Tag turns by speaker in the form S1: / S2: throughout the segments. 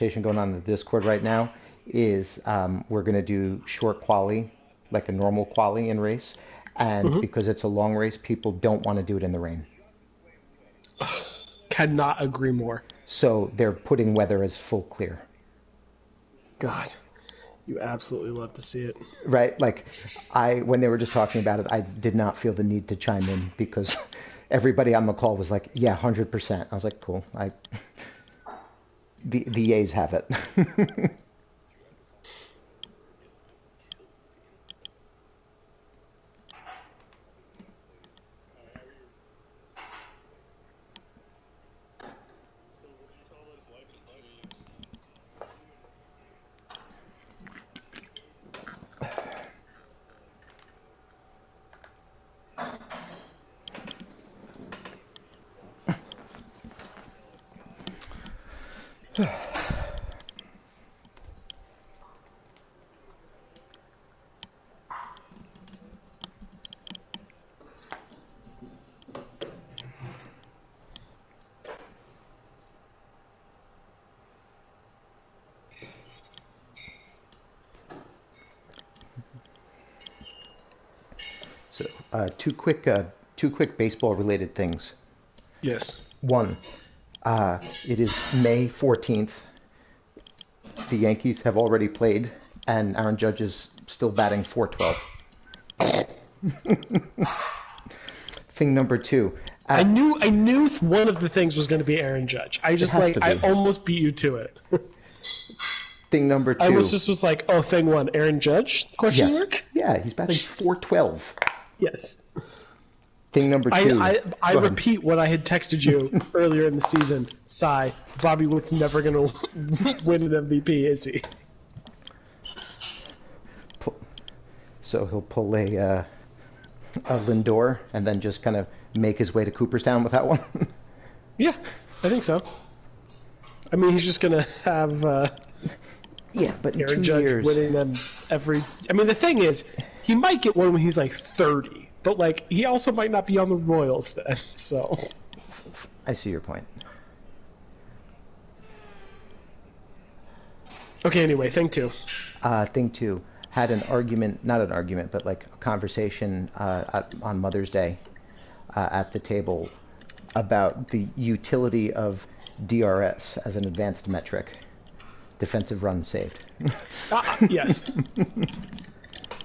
S1: conversation going on in the Discord right now is we're going to do short quali, like a normal quali in race. And
S2: Mhm.
S1: because it's a long race, people don't want to do it in the rain.
S2: Cannot agree more.
S1: So they're putting weather as full clear.
S2: God, you absolutely love to see it.
S1: Right? Like when they were just talking about it, I did not feel the need to chime in because everybody on the call was like, yeah, 100%. I was like, cool. The A's have it. So two quick baseball related things.
S2: Yes.
S1: One, it is May 14th. The Yankees have already played, and Aaron Judge is still batting 412. Thing number two.
S2: I knew one of the things was going to be Aaron Judge.
S1: It has to
S2: I
S1: be.
S2: almost beat you to it.
S1: Thing number
S2: I
S1: two.
S2: was like, oh, thing one, Aaron Judge? Question
S1: Yes.
S2: mark?
S1: Yeah, he's batting 412.
S2: Yes.
S1: Thing number two.
S2: I
S1: Go ahead.
S2: repeat what I had texted you earlier in the season. Sigh. Bobby Witt's never going to win an MVP, is he?
S1: So he'll pull a Lindor and then just kind of make his way to Cooperstown with that one.
S2: Yeah, I think so. I mean, he's just going to have
S1: Yeah, but in
S2: Aaron
S1: 2
S2: Judge
S1: years,
S2: winning them every... I mean, the thing is, he might get one when he's like 30, but like he also might not be on the Royals then, so...
S1: I see your point.
S2: Okay, anyway, thing two.
S1: Thing two, had an argument, not an argument, but like a conversation on Mother's Day at the table about the utility of DRS as an advanced metric, defensive runs saved.
S2: Yes.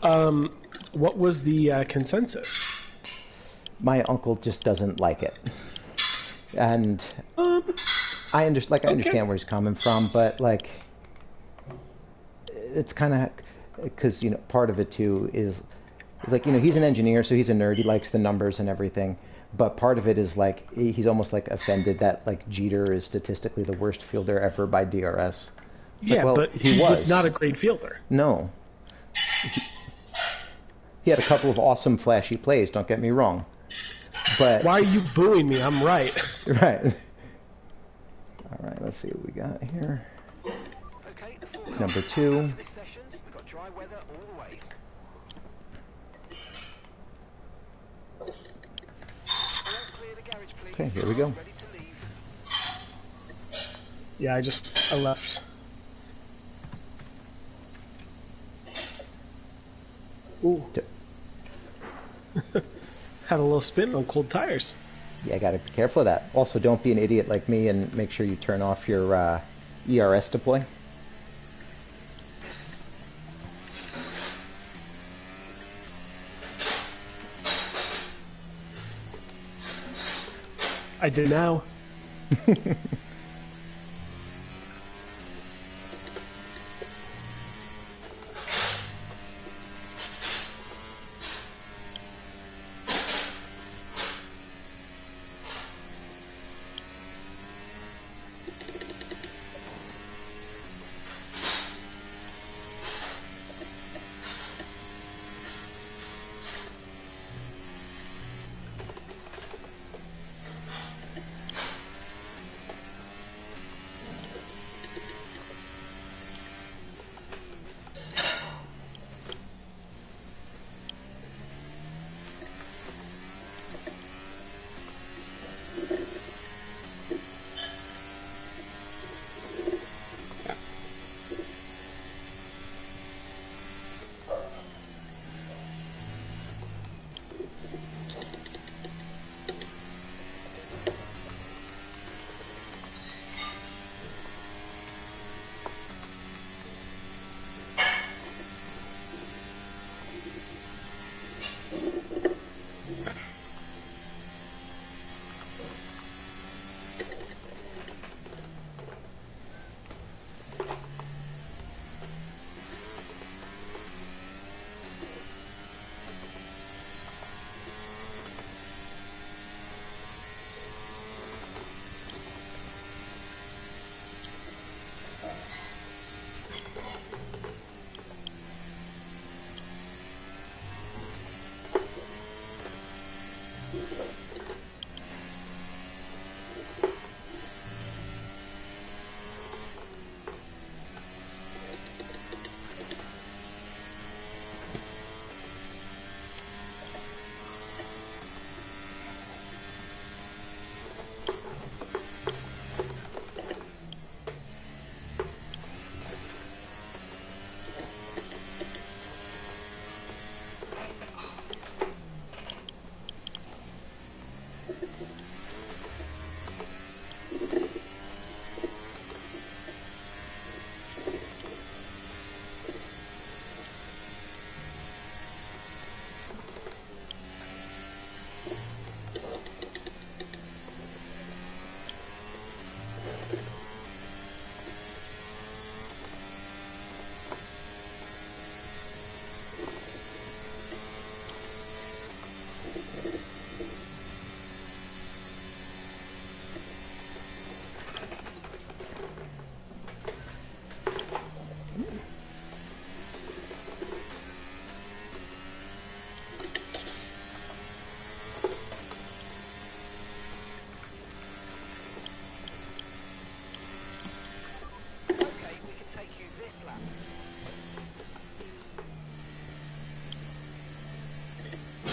S2: What was the consensus?
S1: My uncle just doesn't like it, and I understand where he's coming from, but like it's kind of because part of it too is like he's an engineer, so he's a nerd. He likes the numbers and everything, but part of it is like he's almost like offended that like Jeter is statistically the worst fielder ever by DRS. It's
S2: Yeah,
S1: like, well,
S2: but he was not a great fielder.
S1: No. He had a couple of awesome flashy plays, don't get me wrong. But
S2: why are you booing me? I'm right.
S1: Right. All right, let's see what we got here.
S3: Okay,
S1: Number two.
S3: this session, we've got dry weather all the way. Clear the garage, please.
S1: Okay, here we go.
S3: Ready to leave.
S2: Yeah, I left. Ooh. Had a little spin on cold tires.
S1: Yeah, gotta be careful of that. Also, don't be an idiot like me and make sure you turn off your ERS deploy.
S2: I do now.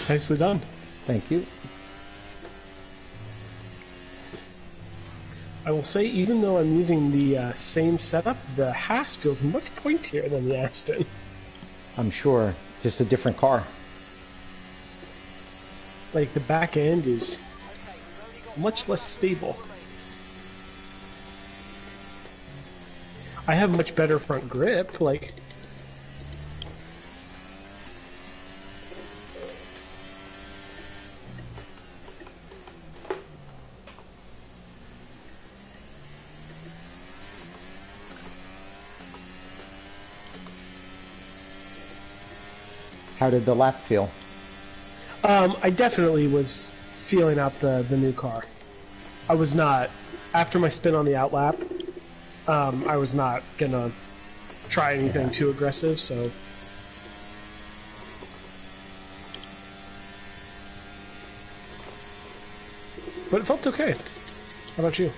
S2: Nicely done.
S1: Thank you.
S2: I will say, even though I'm using the same setup, the Haas feels much pointier than the Aston.
S1: I'm sure. Just a different car.
S2: Like, the back end is much less stable. I have much better front grip, like...
S1: How did the lap feel?
S2: I definitely was feeling out the new car. I was not, after my spin on the outlap, I was not gonna try anything too aggressive, so... But it felt okay. How about you?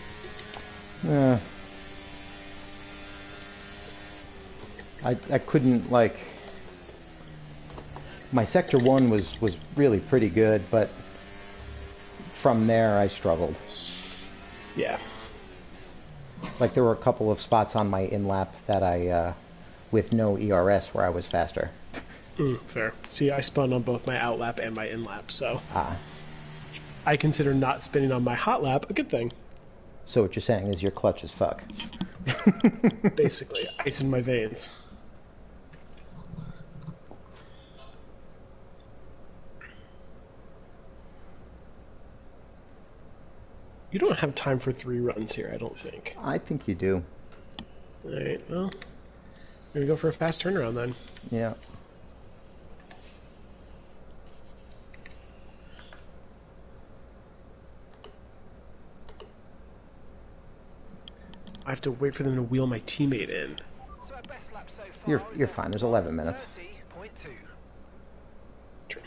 S1: I couldn't, like... My Sector 1 was really pretty good, but from there I struggled.
S2: Yeah.
S1: Like, there were a couple of spots on my in-lap that I, with no ERS, where I was faster.
S2: Fair. See, I spun on both my outlap and my inlap, so...
S1: Ah.
S2: I consider not spinning on my hot lap a good thing.
S1: So what you're saying is your clutch is fuck.
S2: Basically, ice in my veins. You don't have time for 3 runs here, I don't think.
S1: I think you do.
S2: Alright, well, here we go for a fast turnaround then.
S1: Yeah.
S2: I have to wait for them to wheel my teammate in.
S3: So our best lap so far
S1: You're fine. There's 11 minutes.
S3: 30.2.
S2: True.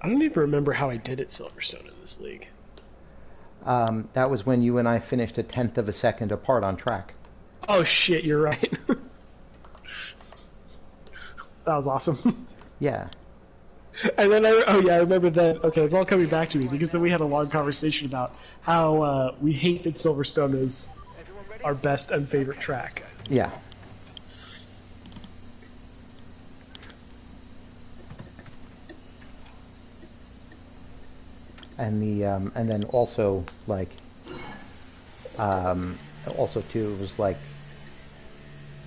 S2: I don't even remember how I did at Silverstone in this league.
S1: That was when you and I finished a tenth of a second apart on track.
S2: Oh shit, you're right. That was awesome.
S1: Yeah.
S2: And then I remember that. Okay, it's all coming back to me because then we had a long conversation about how we hate that Silverstone is our best and favorite track.
S1: Yeah. And the and then also like also too, it was like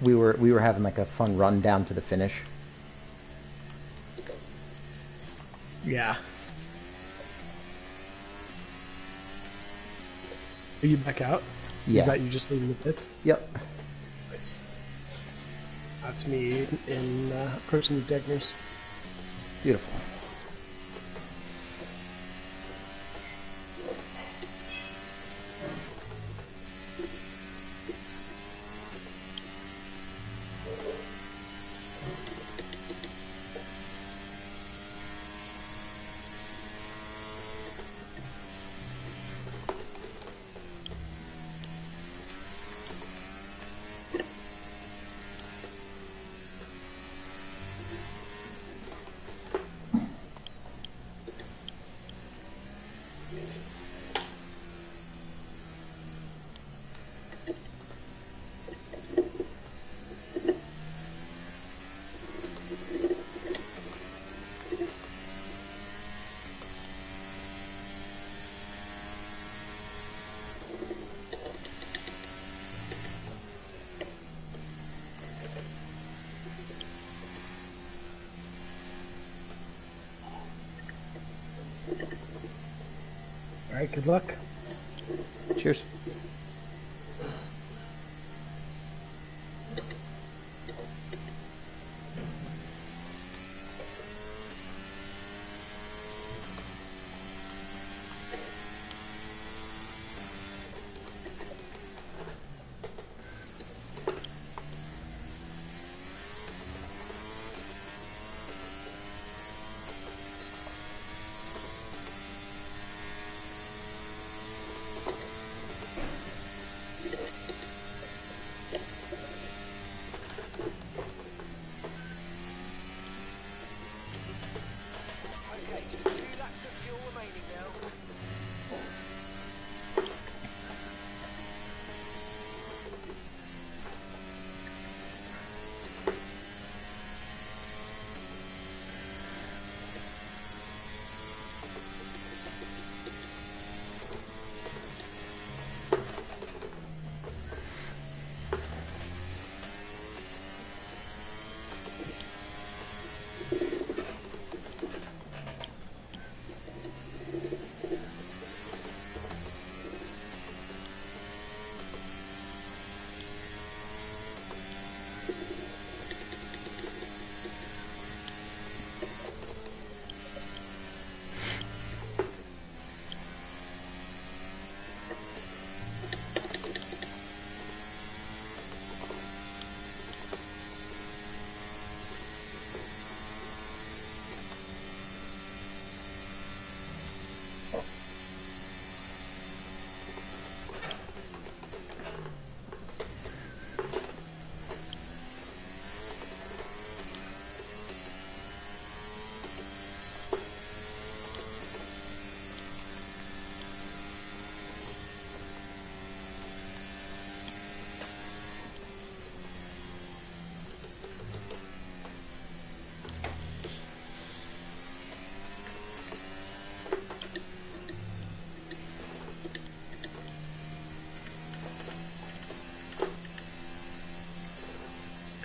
S1: we were having like a fun run down to the finish.
S2: Yeah. Are you back out?
S1: Yeah.
S2: Is that you just leaving the pits?
S1: Yep.
S2: Nice. That's me in approaching the Degners.
S1: Beautiful.
S2: Alright, good luck.
S1: Cheers.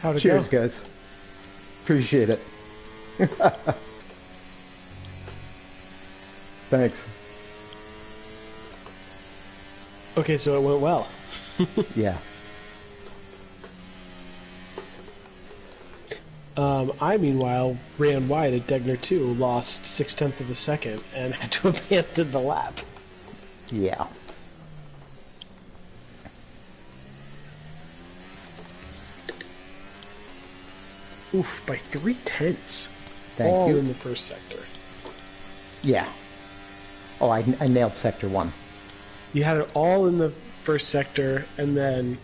S2: How'd it
S1: Cheers,
S2: go?
S1: guys. Appreciate it. Thanks.
S2: Okay, so it went well.
S1: Yeah.
S2: I, meanwhile, ran wide at Degner 2, lost 6/10 of a second, and had to abandon the lap.
S1: Yeah.
S2: Oof, by 3/10.
S1: Thank
S2: All
S1: you.
S2: in the first sector.
S1: Yeah. Oh, I nailed sector 1.
S2: You had it all in the first sector, and then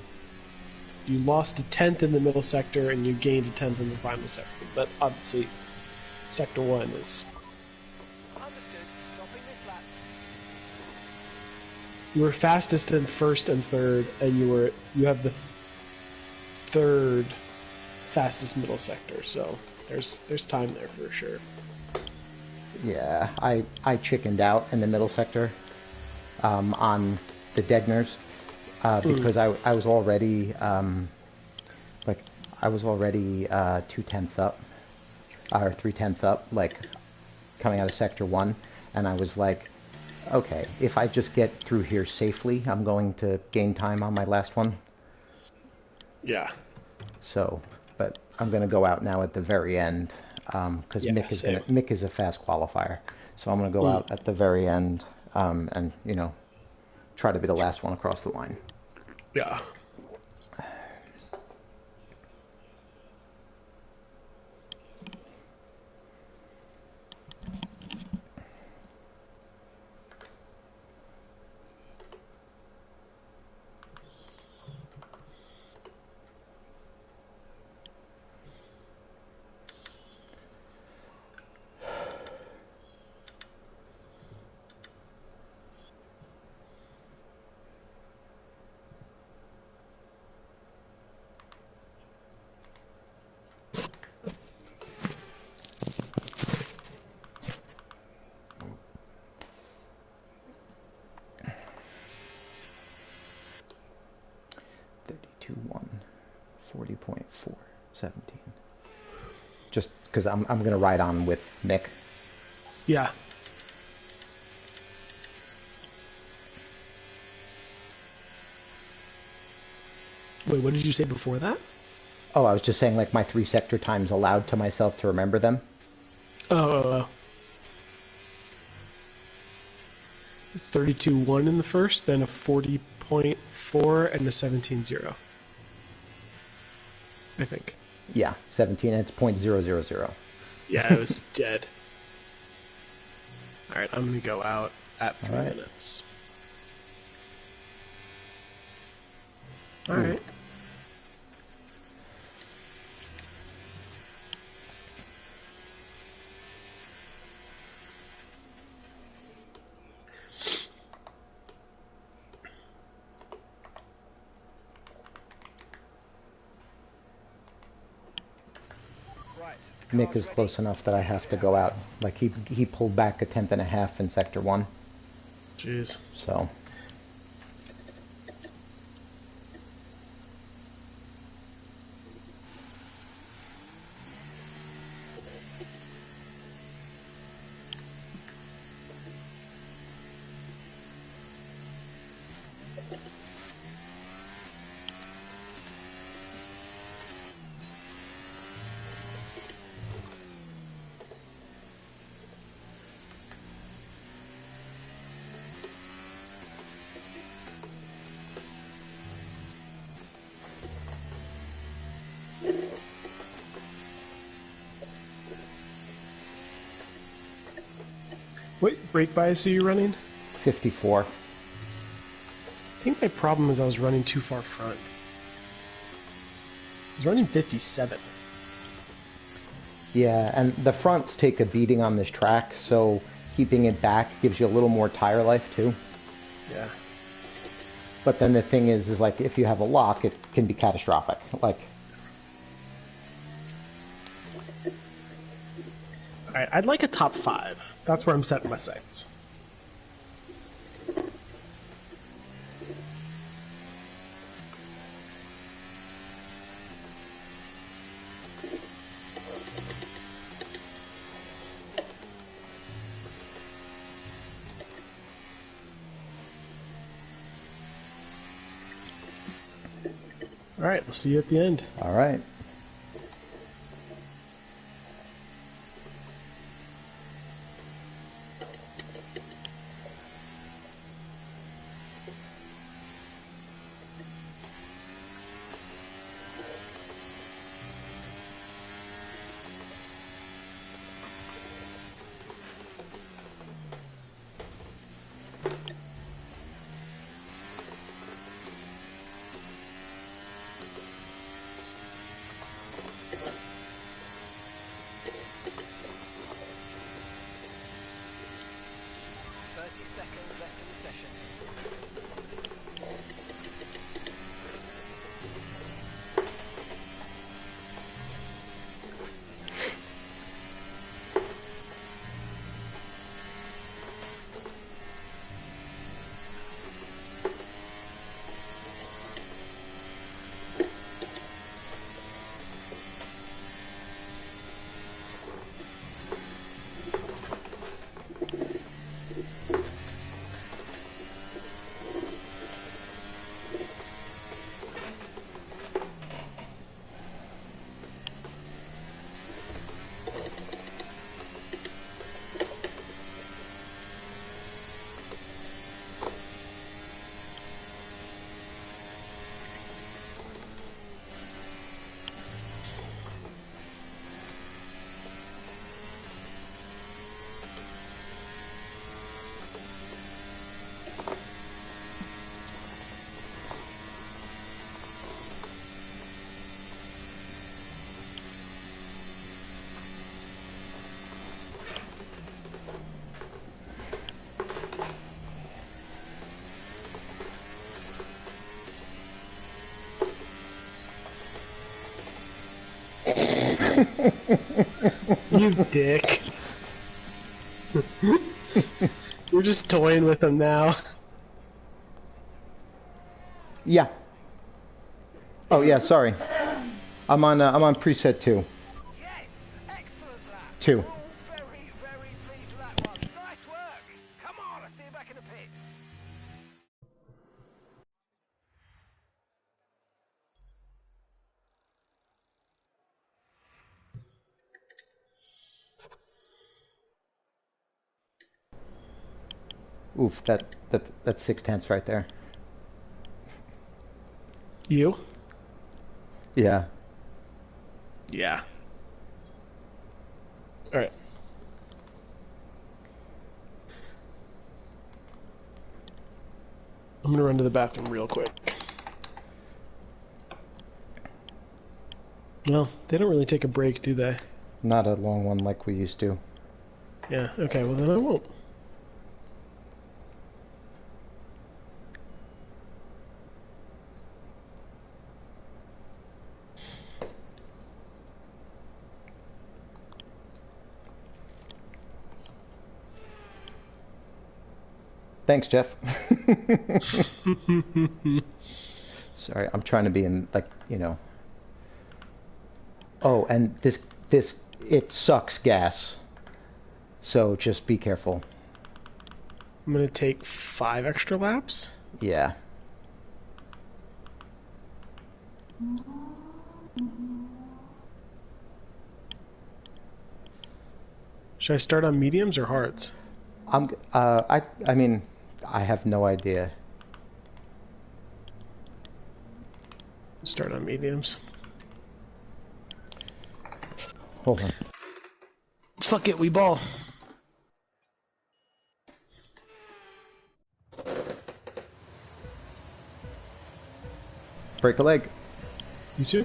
S2: you lost a 10th in the middle sector, and you gained a 10th in the final sector. But obviously, sector 1 is...
S3: Understood. Stopping this lap.
S2: You were fastest in first and third, and you have the third fastest middle sector, so there's time there for sure.
S1: Yeah, I chickened out in the middle sector on the Degners because I was already I was already 2/10 up or 3/10 up, like coming out of sector 1, and I was like, okay, if I just get through here safely, I'm going to gain time on my last one.
S2: Yeah.
S1: So, but I'm going to go out now at the very end because
S2: Yeah,
S1: Mick is a fast qualifier. So I'm going to go out at the very end and, you know, try to be the last one across the line.
S2: Yeah.
S1: $32.1, 40.4, 17. Just because I'm going to ride on with Mick.
S2: Yeah. Wait, what did you say before that?
S1: Oh, I was just saying, like, my 3 sector times allowed to myself to remember them.
S2: Oh. 32.1 in the first, then a 40.4 and a 17.0. I think.
S1: Yeah, 17, and it's .000.
S2: Yeah, it was dead. Alright, I'm gonna go out at 3
S1: All right.
S2: minutes. Alright.
S3: Right.
S1: Mick
S3: Car's
S1: is
S3: ready.
S1: close enough that I have to go out. Like, he pulled back a 10th and a half in sector 1,
S2: Jeez.
S1: so...
S2: What brake bias are you running?
S1: 54.
S2: I think my problem is I was running too far front. I was running 57.
S1: Yeah, and the fronts take a beating on this track, so keeping it back gives you a little more tire life, too.
S2: Yeah.
S1: But then the thing is like, if you have a lock, it can be catastrophic. Like...
S2: Alright, I'd like a top 5. That's where I'm setting my sights. All right, we'll see you at the end.
S1: All right.
S3: Seconds left in the session.
S2: You dick. You're just toying with him now.
S1: Yeah. Oh yeah, sorry. I'm on preset 2.
S3: Yes, excellent lap.
S1: 2.
S3: We're all very, very pleased with that one. Nice work. Come on, I'll see you back in the pits.
S1: Oof, that's 6/10 right there.
S2: You?
S1: Yeah.
S2: Yeah. All right. I'm gonna run to the bathroom real quick. Well, they don't really take a break, do they?
S1: Not a long one like we used to.
S2: Yeah, okay, well then I won't.
S1: Thanks, Jeff. Sorry, I'm trying to be in, like, you know. Oh, and this it sucks gas. So just be careful.
S2: I'm gonna take 5 extra laps.
S1: Yeah.
S2: Should I start on mediums or hards?
S1: I mean, I have no idea.
S2: Start on mediums.
S1: Hold on.
S2: Fuck it, we ball.
S1: Break a leg.
S2: You too?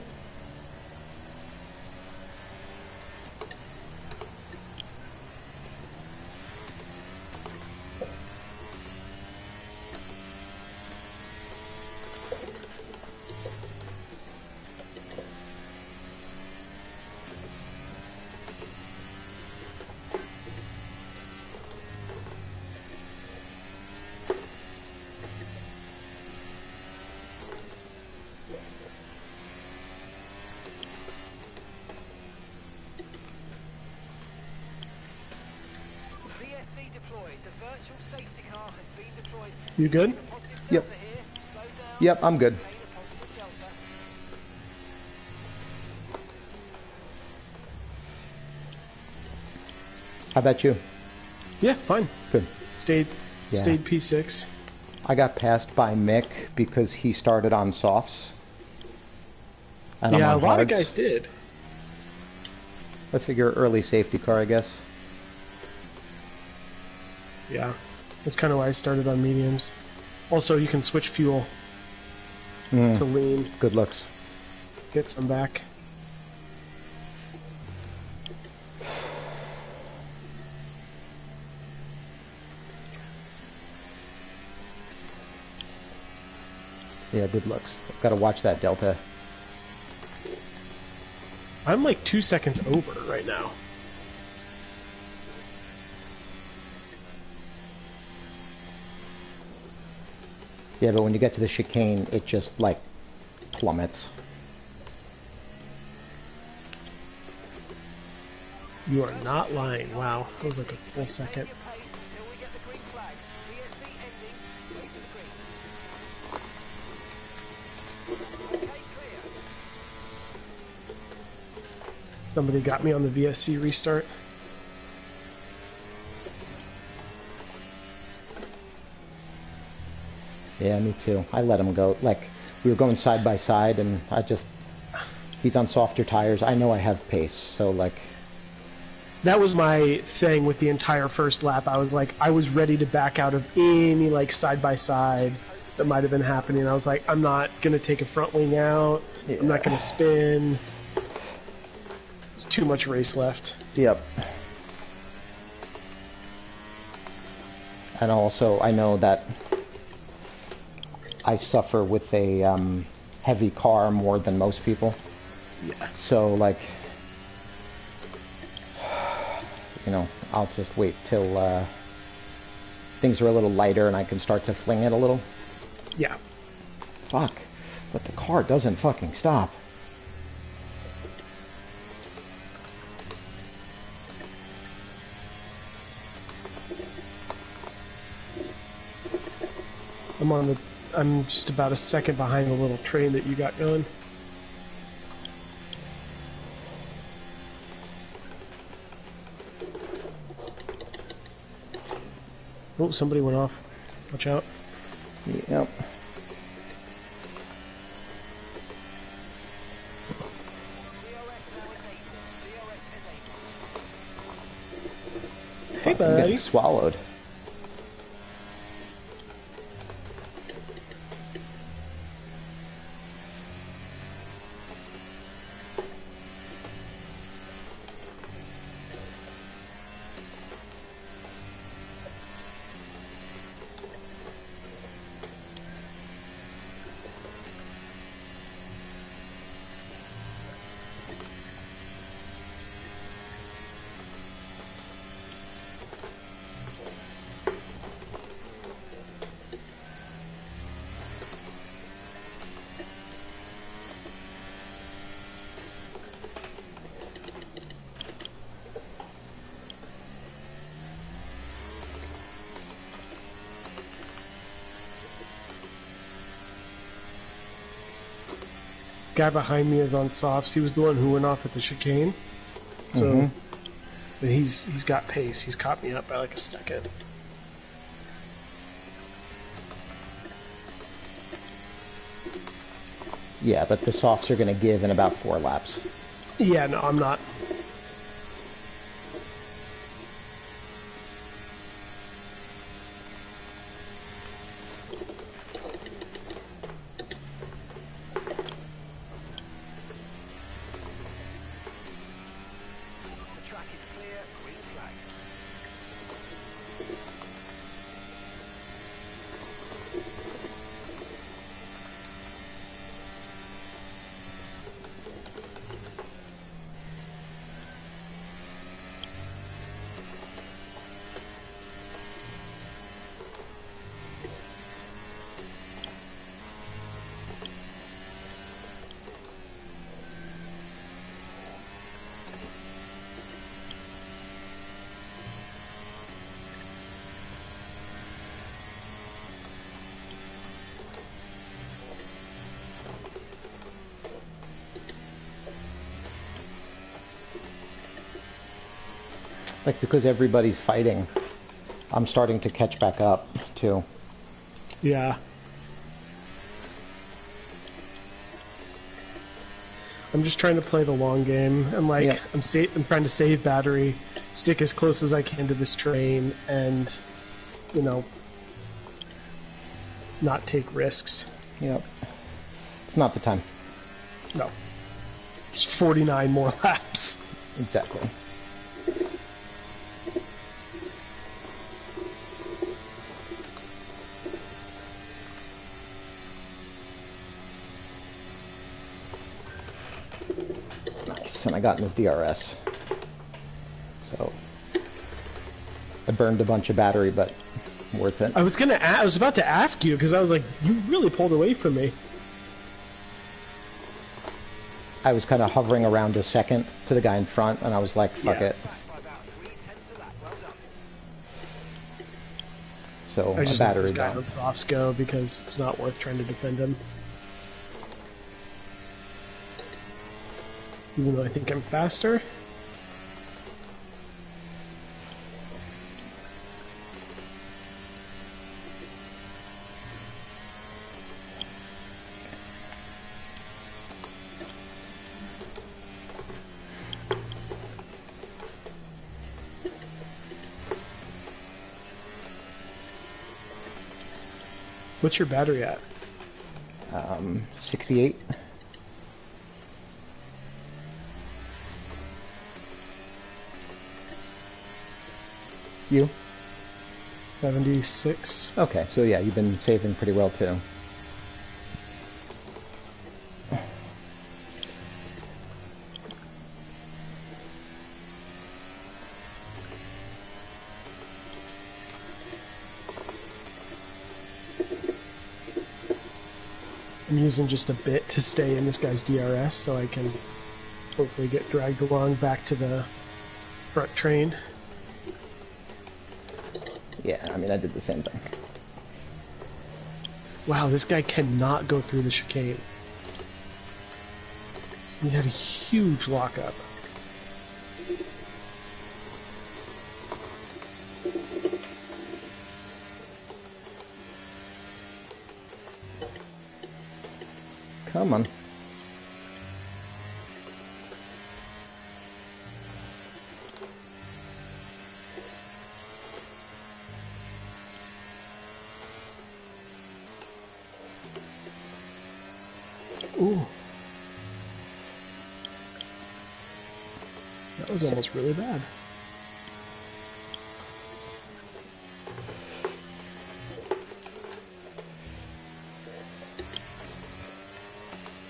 S3: VSC deployed. The virtual safety car has been deployed.
S2: You good?
S3: Positive
S1: Yep.
S3: delta here. Slow down.
S1: Yep, I'm good.
S3: Maintain a positive delta.
S1: How about you?
S2: Yeah, fine.
S1: Good.
S2: Stayed
S1: Yeah.
S2: stayed P6.
S1: I got passed by Mick because he started on softs. And I'm
S2: Yeah, a
S1: on
S2: lot of
S1: hards.
S2: guys did.
S1: I figure early safety car, I guess.
S2: Yeah, that's kind of why I started on mediums. Also, you can switch fuel to lean,
S1: Good looks.
S2: get some back.
S1: Yeah, good looks. Got to watch that delta.
S2: I'm like 2 seconds over right now.
S1: Yeah, but when you get to the chicane, it just like plummets.
S2: You are not lying. Wow, that was like a full second.
S3: Pace until we get the green flags. VSC ending. Wait for the greens. Okay, clear.
S2: Somebody got me on the VSC restart.
S1: Yeah, me too. I let him go. Like, we were going side by side, and he's on softer tires. I know I have pace, so like,
S2: That was my thing with the entire first lap. I was like, I was ready to back out of any like side by side that might have been happening. I was like, I'm not gonna take a front wing out. I'm not gonna spin. There's too much race left.
S1: yep. And also, I know that I suffer with a heavy car more than most people.
S2: Yeah.
S1: So, like, you know, I'll just wait till things are a little lighter and I can start to fling it a little.
S2: Yeah.
S1: Fuck. But the car doesn't fucking stop.
S2: I'm just about a second behind the little train that you got going. Oh, somebody went off. Watch out.
S1: Yep.
S2: Hey,
S1: I'm getting
S2: buddy.
S1: swallowed.
S2: Guy behind me is on softs. He was the one who went off at the chicane. So but he's got pace. He's caught me up by like a second.
S1: Yeah, but the softs are going to give in about 4 laps.
S2: Yeah, no, I'm not.
S3: The track is clear. Green flag.
S1: Like, because everybody's fighting, I'm starting to catch back up, too.
S2: Yeah. I'm just trying to play the long game, and like
S1: Yeah.
S2: I'm trying to save battery, stick as close as I can to this train, and you know, not take risks.
S1: Yep. It's not the time.
S2: No. Just 49 more laps.
S1: Exactly. Nice, and I got in his DRS. So I burned a bunch of battery, but worth it.
S2: I was about to ask you because I was like, you really pulled away from me.
S1: I was kind of hovering around a second to the guy in front, and I was like, fuck
S2: Yeah.
S1: it.
S3: Back by about 3/10 of that. Well done.
S1: So
S2: I
S1: a
S2: just let
S1: battery
S2: this guy
S1: down.
S2: on softs go because it's not worth trying to defend him. Even though I think I'm faster. What's your battery at?
S1: 68. You?
S2: 76.
S1: Okay, so yeah, you've been saving pretty well too.
S2: I'm using just a bit to stay in this guy's DRS so I can hopefully get dragged along back to the front train.
S1: Yeah, I mean, I did the same thing.
S2: Wow, this guy cannot go through the chicane. He had a huge lockup.
S1: Come on.
S2: Ooh. That was almost really bad.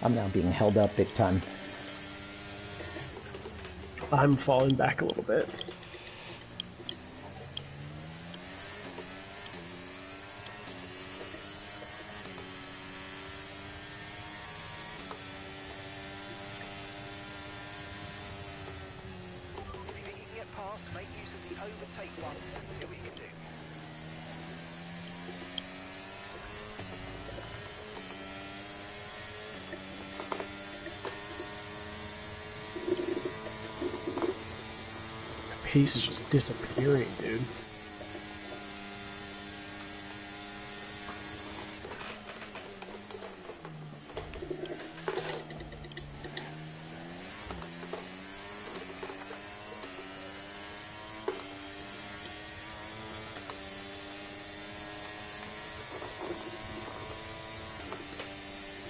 S1: I'm now being held up big time.
S2: I'm falling back a little bit.
S3: If you think you can get past, make use of the overtake button and see what you can do.
S2: The pace is just disappearing, dude.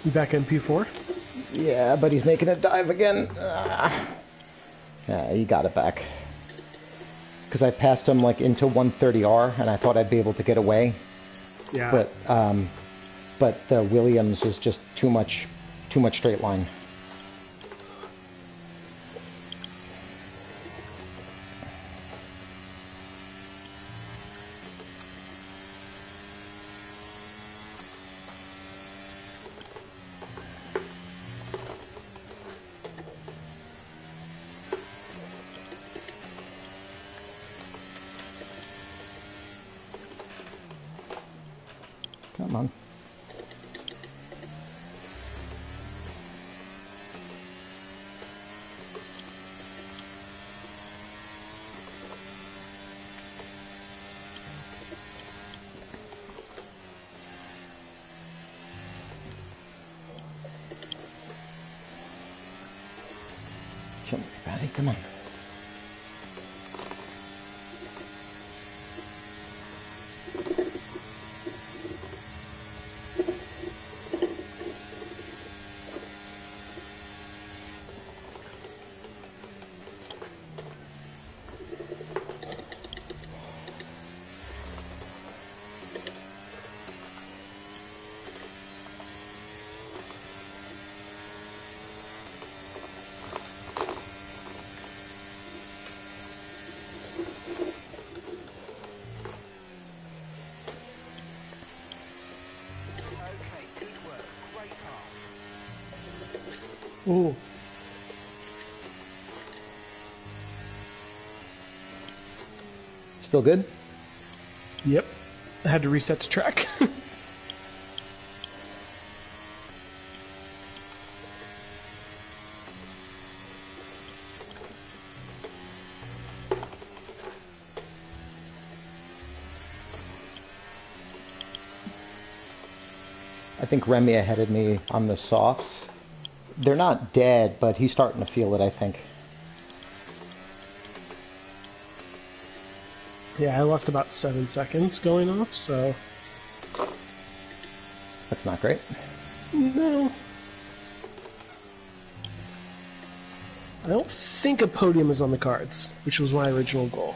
S2: You back in P4?
S1: Yeah, but he's making a dive again. Yeah, he got it back. Because I passed him like into 130R, and I thought I'd be able to get away.
S2: Yeah.
S1: But the Williams is just too much straight line. Come on. Hey, come on.
S3: Okay, good work. Great pass.
S2: Ooh.
S1: Still good?
S2: Yep. I had to reset to track.
S1: I think Remy aheaded me on the softs. They're not dead, but he's starting to feel it, I think.
S2: Yeah, I lost about 7 seconds going off, so
S1: That's not great.
S2: no. I don't think a podium is on the cards, which was my original goal.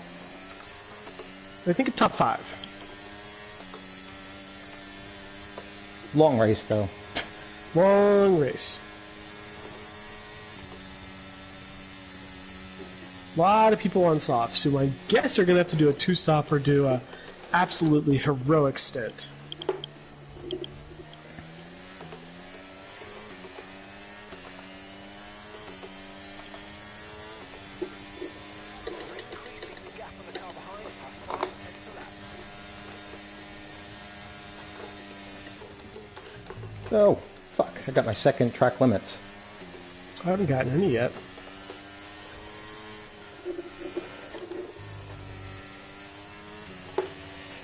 S2: I think a top 5.
S1: Long race, though.
S2: Long race. A lot of people on softs who I guess are going to have to do a 2-stop or do a absolutely heroic stint.
S3: We're increasing the gap on the car behind by 5/10 a lap.
S1: Oh, fuck. I got my second track limits.
S2: I haven't gotten any yet.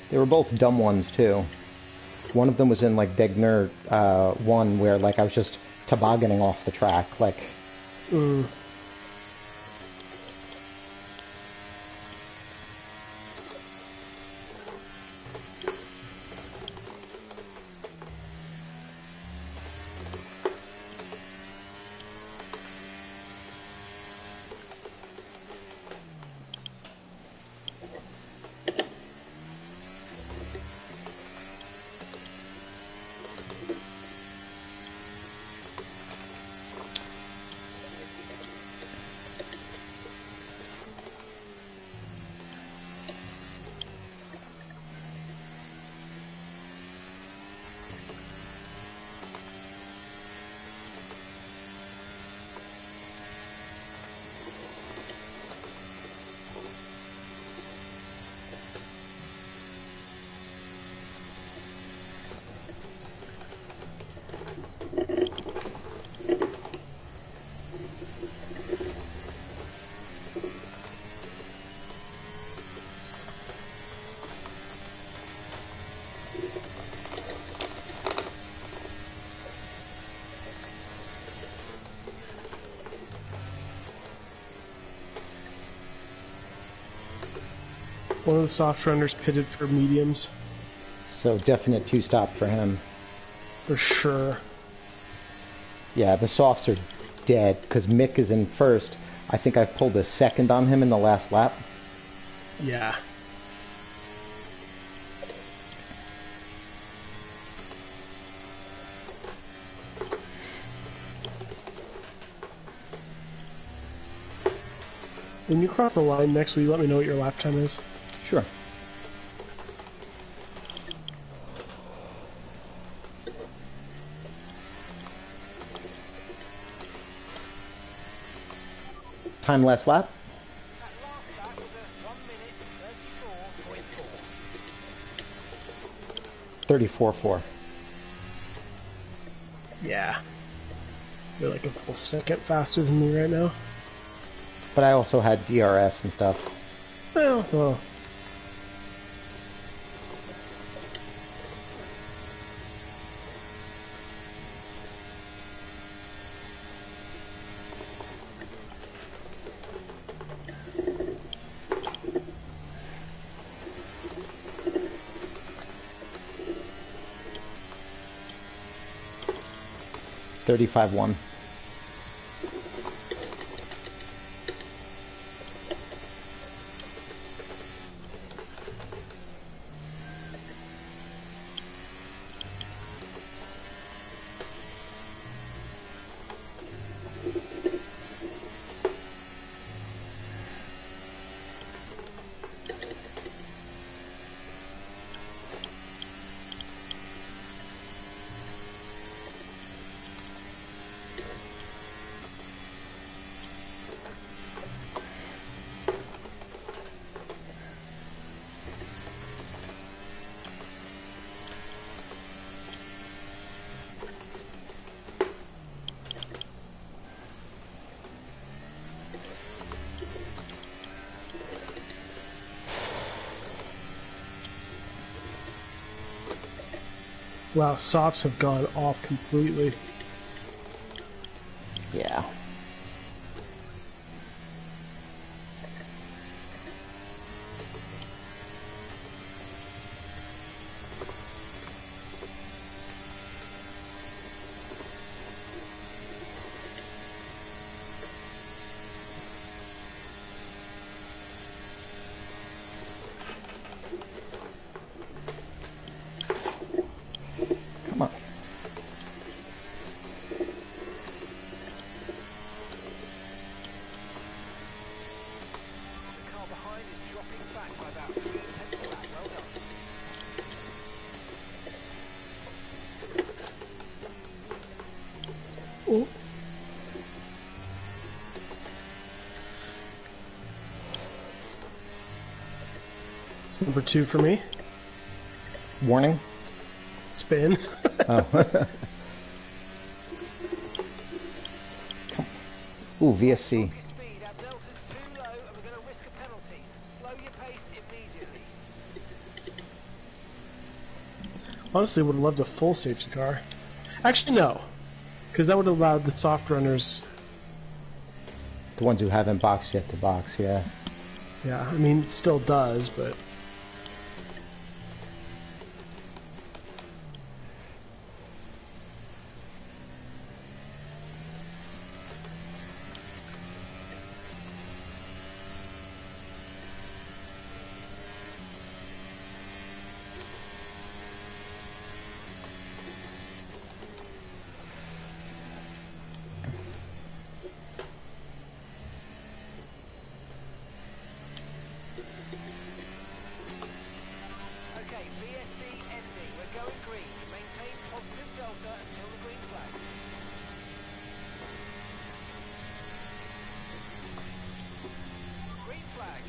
S1: They were both dumb ones, too. One of them was in, like, Degner 1, where, like, I was just tobogganing off the track. Like,
S2: Mm. One of the soft runners pitted for mediums,
S1: so definite 2-stop for him.
S2: for sure.
S1: Yeah, the softs are dead, because Mick is in first. I think I've pulled a second on him in the last lap.
S2: Yeah. When you cross the line next, will you let me know what your lap time is?
S1: Sure. Time last lap?
S3: That last lap was at 1 minute 34.4.
S1: 34.4.
S2: Yeah. You're like a full second faster than me right now.
S1: But I also had DRS and stuff.
S2: Well.
S1: 35-1.
S2: Wow, softs have gone off completely.
S1: Yeah. Come on.
S3: The car behind is dropping back by about 3/10 of that. Well done.
S2: Oh. It's number 2 for me.
S1: Warning.
S2: Spin.
S1: Oh. Ooh, VSC.
S3: Drop your speed. Our delta's too low and we're going to risk a penalty. Slow your pace immediately.
S2: Honestly, would have loved a full safety car. Actually, no. Because that would have allowed the soft runners...
S1: The ones who haven't boxed yet to box, yeah.
S2: Yeah, I mean, it still does, but...
S3: Okay, VSC ending. We're going green. Maintain positive delta until the green flag. Green flag.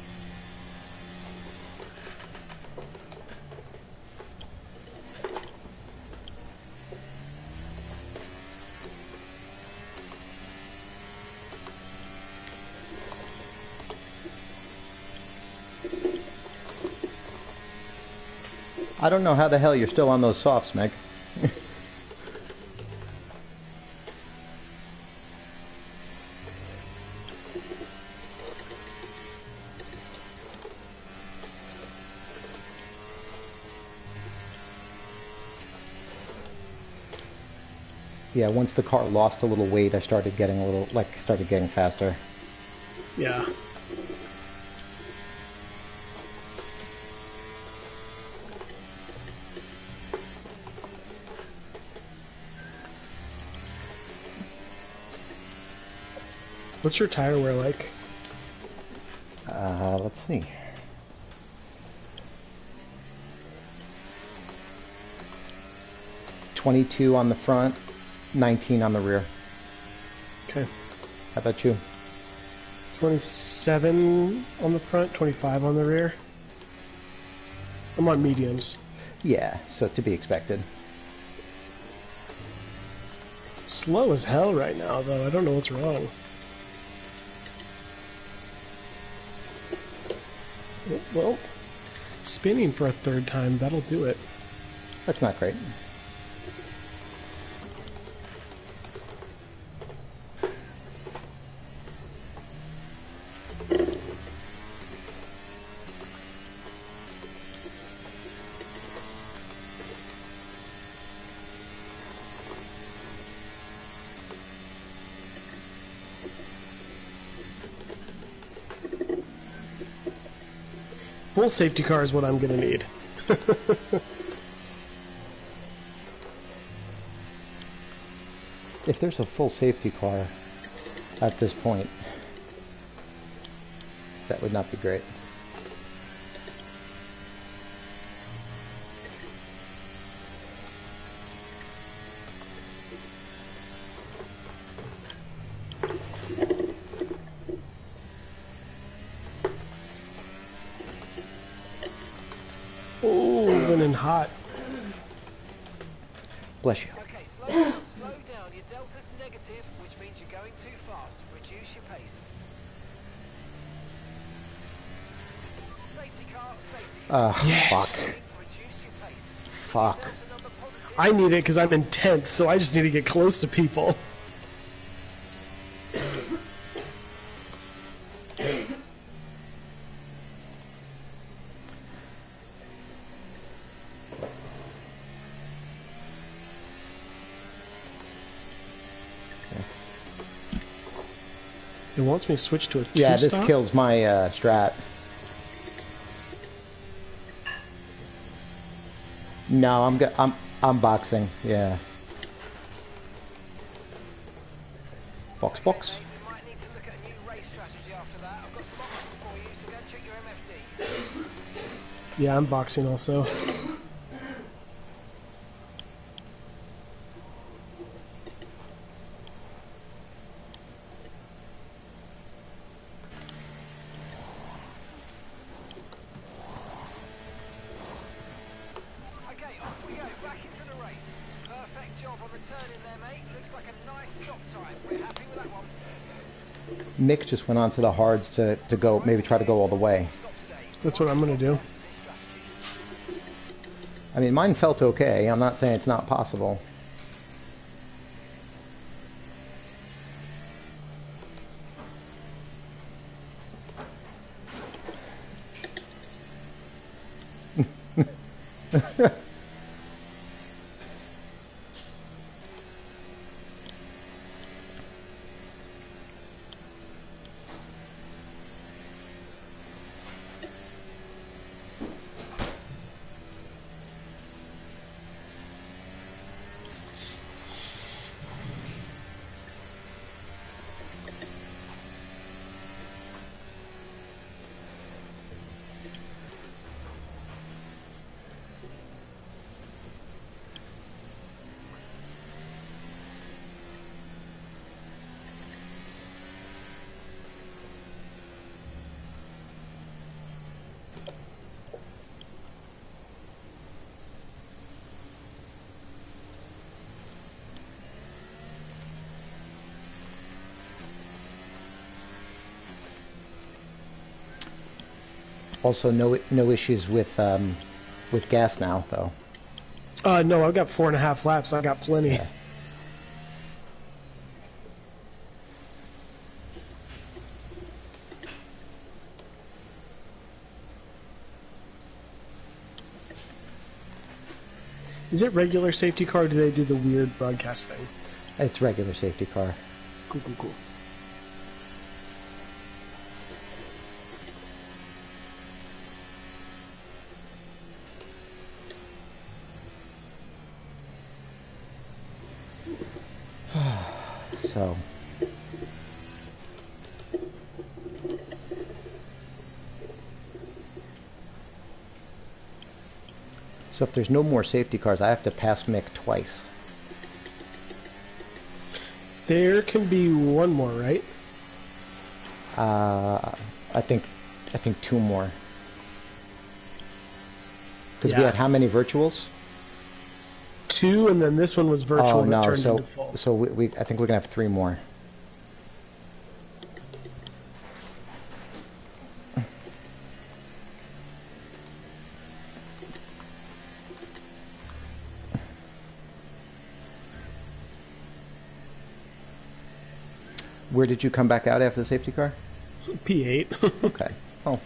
S1: I don't know how the hell you're still on those softs, Meg. Yeah, once the car lost a little weight, I started getting started getting faster.
S2: Yeah. What's your tire wear like?
S1: Let's see. $22 on the front, 19 on the rear.
S2: Okay.
S1: How about you?
S2: 27 on the front, 25 on the rear. I'm on mediums.
S1: Yeah, so to be expected.
S2: Slow as hell right now, though. I don't know what's wrong. Well, spinning for a third time, that'll do it.
S1: That's not great.
S2: full safety car is what I'm gonna need.
S1: If there's a full safety car at this point, that would not be great.
S2: Oh, running hot.
S1: Bless you.
S3: Okay, slow down, slow down. Your delta's negative, which means you're going too fast. Reduce your pace. Safety car, safety car.
S2: Yes.
S1: Fuck.
S3: Reduce your pace.
S1: Fuck.
S3: Delta number positive.
S2: I need it because I'm in 10th, so I just need to get close to people. It wants me to switch to a two-stop?
S1: Yeah, this kills my strat. No, I'm boxing. Yeah. Box.
S3: Okay, we might need to look at a new race strategy after that. I've got some options for you, so go and check your MFD.
S2: Yeah, I'm boxing also.
S3: Okay, off we go, back into the race. Perfect job on the turn in there, mate. Looks like a nice stop time. We're happy with that one.
S1: Mick just went on to the hards to go, maybe try to go all the way.
S3: Stop today.
S2: That's what I'm gonna do.
S3: This strategy.
S1: I mean, mine felt okay. I'm not saying it's not possible. Also, no issues with gas now, though.
S2: No, I've got 4.5 laps. I got plenty.
S1: Yeah.
S2: Is it regular safety car or do they do the weird broadcast thing?
S1: It's regular safety car.
S2: Cool.
S1: So. So if there's no more safety cars, I have to pass Mick twice.
S2: There can be one more, right?
S1: I think 2 more. Because we
S2: Yeah.
S1: had how many virtuals?
S2: 2, and then this one was virtual
S1: Oh
S2: that
S1: no,
S2: turned
S1: so
S2: into full.
S1: I think we're gonna have 3 more. Where did you come back out after the safety car?
S2: P8.
S1: Okay. Oh,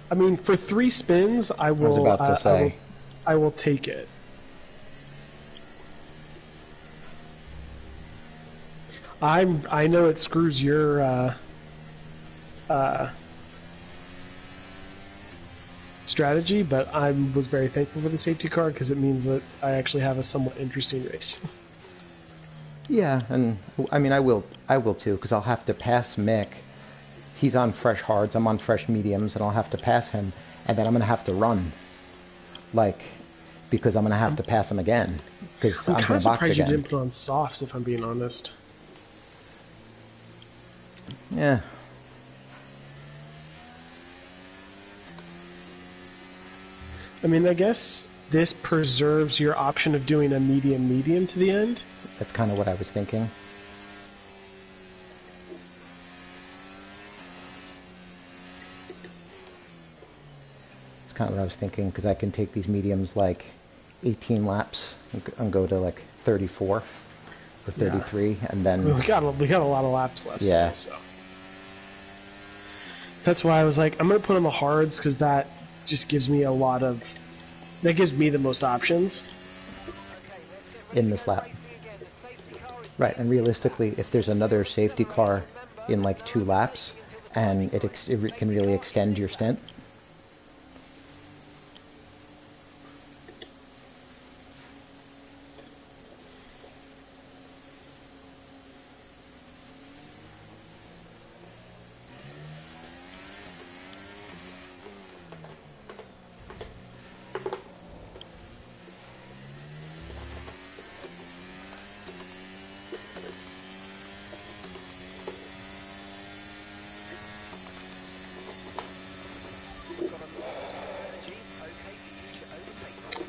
S2: I mean, for 3 spins, I will.
S1: I was about to say.
S2: I will take it. I know it screws your strategy, but I was very thankful for the safety car because it means that I actually have a somewhat interesting race.
S1: Yeah, and I mean, I will too, because I'll have to pass Mick. He's on fresh hards, I'm on fresh mediums, and I'll have to pass him, and then I'm going to have to run. Like, because I'm going to have to pass him again, because
S2: I'm
S1: I'm
S2: kind
S1: going
S2: of
S1: to box
S2: surprised you
S1: again.
S2: didn't put on softs, if I'm being honest.
S1: Yeah.
S2: I mean, I guess this preserves your option of doing a medium to the end.
S1: That's kind of what I was thinking. It's kind of what I was thinking, because I can take these mediums like 18 laps and go to like 34 or 33, and then...
S2: We got a lot of laps left
S1: Yeah.
S2: still, so. That's why I was like, I'm going to put on the hards, because that just gives me a lot of... That gives me the most options.
S1: in this lap. Right, and realistically, if there's another safety car in like 2 laps, and it can really extend your stint.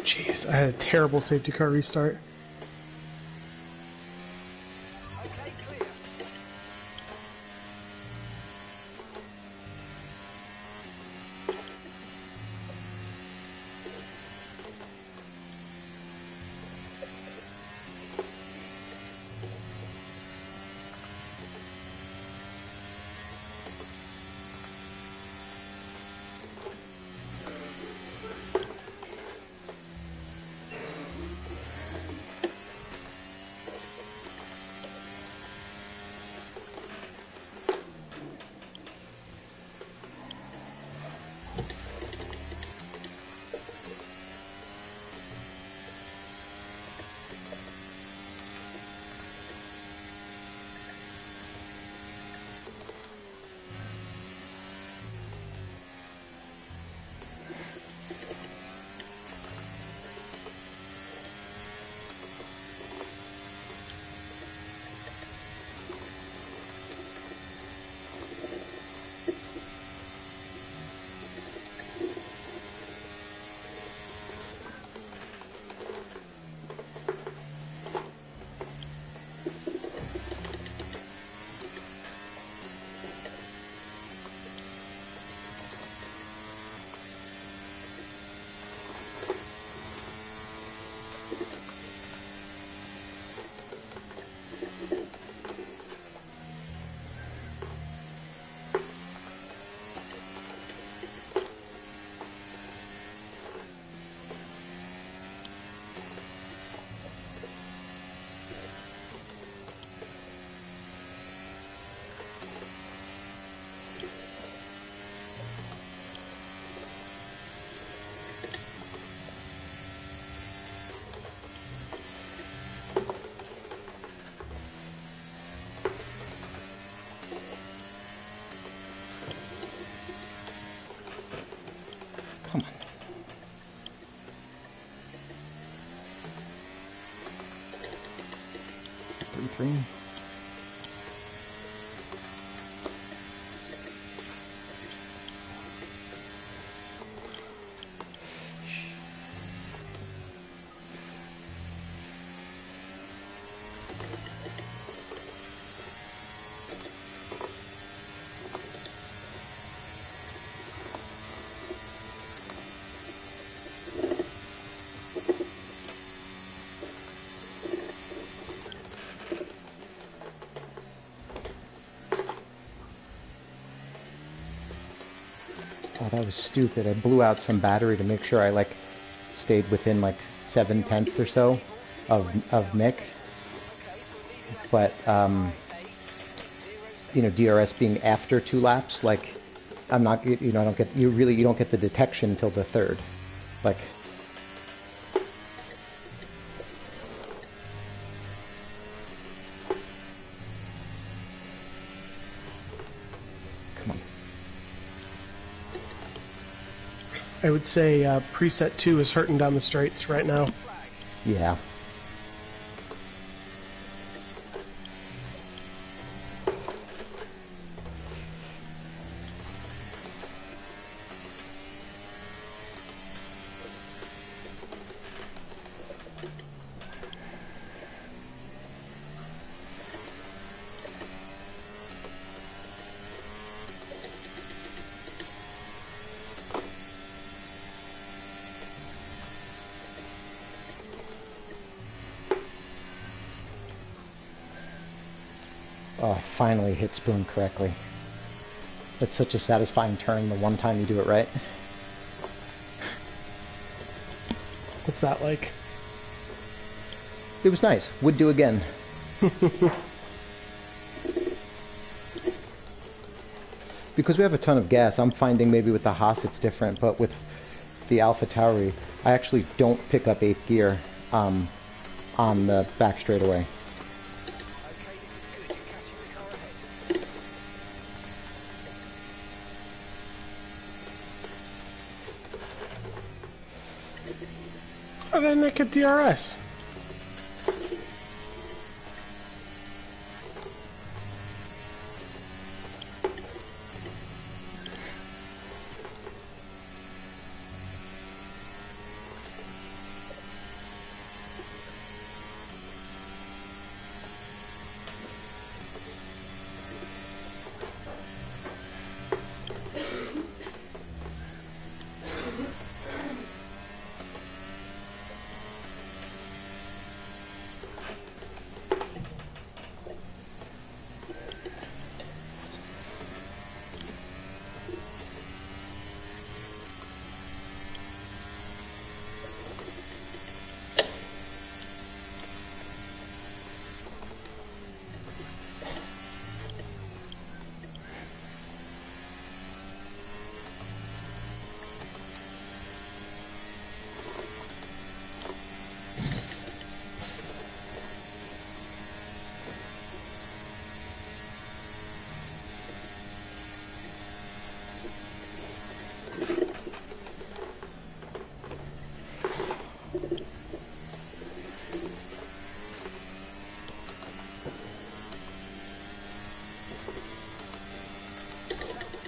S2: Jeez, I had a terrible safety car restart.
S1: Come on. Three. Oh, that was stupid. I blew out some battery to make sure I like stayed within like 7/10 or so of Mick. But you know, DRS being after 2 laps, like I'm not, you know, I don't get, you don't get the detection till the third. Like, come on.
S2: I would say preset 2 is hurting down the straights right now.
S1: Yeah. Oh, I finally hit spoon correctly. It's such a satisfying turn the one time you do it right.
S2: What's that like?
S1: It was nice. Would do again. Because we have a ton of gas, I'm finding maybe with the Haas it's different, but with the Alpha Tauri, I actually don't pick up 8th gear on the back straightaway.
S3: Okay, this is good. You're catching the car ahead.
S2: Oh, then they get DRS.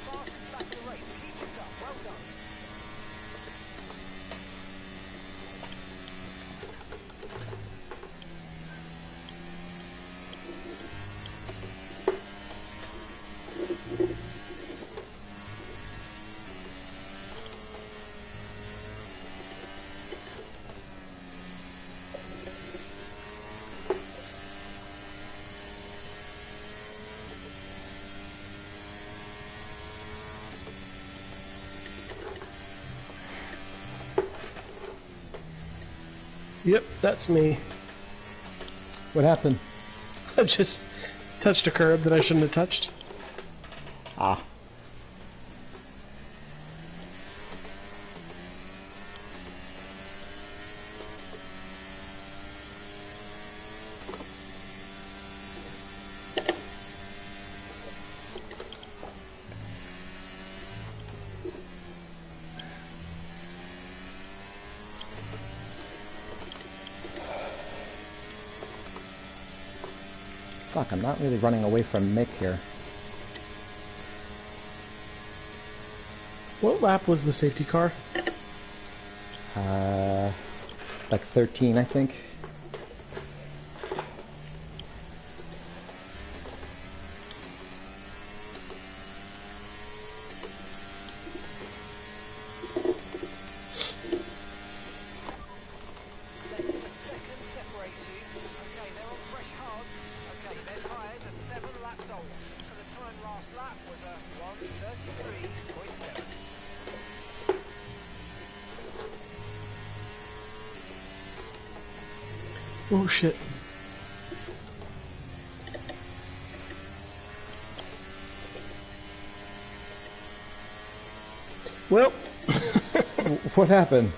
S3: Fastest lap of the race. Keep this up. Well done.
S2: Yep, that's me.
S1: What happened?
S2: I just touched a curb that I shouldn't have touched.
S1: Ah. Fuck, I'm not really running away from Mick here.
S2: What lap was the safety car?
S1: Like 13, I think.
S3: Less than a second separates you. Okay, they're on fresh hards. Okay, their tyres are 7 laps old. And the time last lap was a 1:33.7.
S2: Oh shit. Well,
S1: What happened?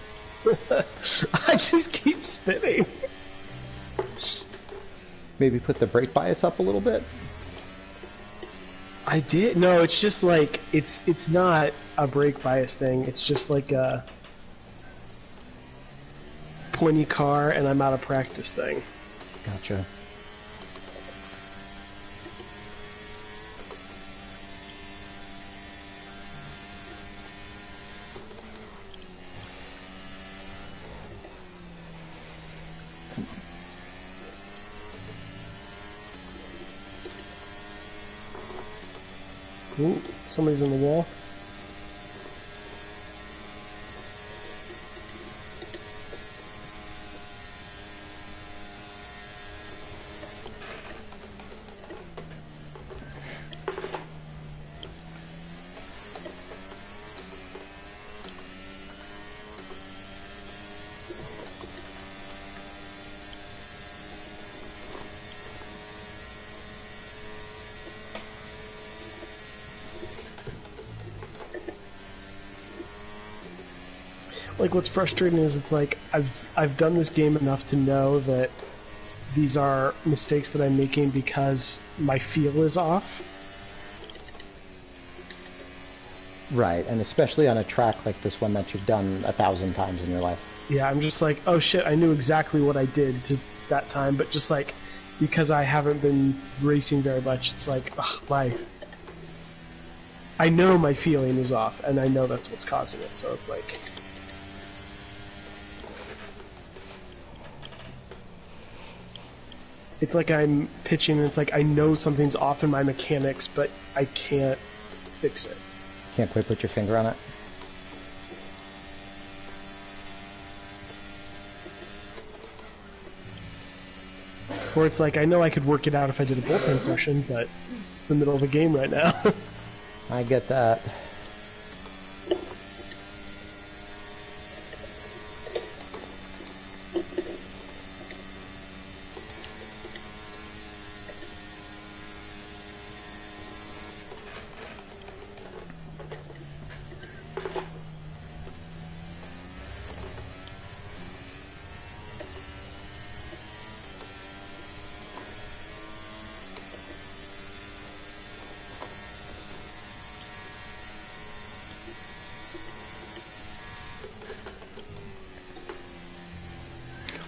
S2: I just keep spinning.
S1: Maybe put the brake bias up a little bit?
S2: I did. No, it's just like it's not a brake bias thing. It's just like a pointy car and I'm out of practice thing.
S1: Gotcha.
S2: Ooh, somebody's in the wall. Like what's frustrating is it's like I've done this game enough to know that these are mistakes that I'm making because my feel is off.
S1: Right, and especially on a track like this one that you've done 1,000 times in your life.
S2: Yeah, I'm just like, oh shit, I knew exactly what I did to that time, but just like because I haven't been racing very much, it's like, ugh, I know my feeling is off, and I know that's what's causing it, so it's like... It's like I'm pitching and it's like I know something's off in my mechanics, but I can't fix it.
S1: Can't quite put your finger on it?
S2: Or it's like I know I could work it out if I did a bullpen session, but it's the middle of a game right now.
S1: I get that.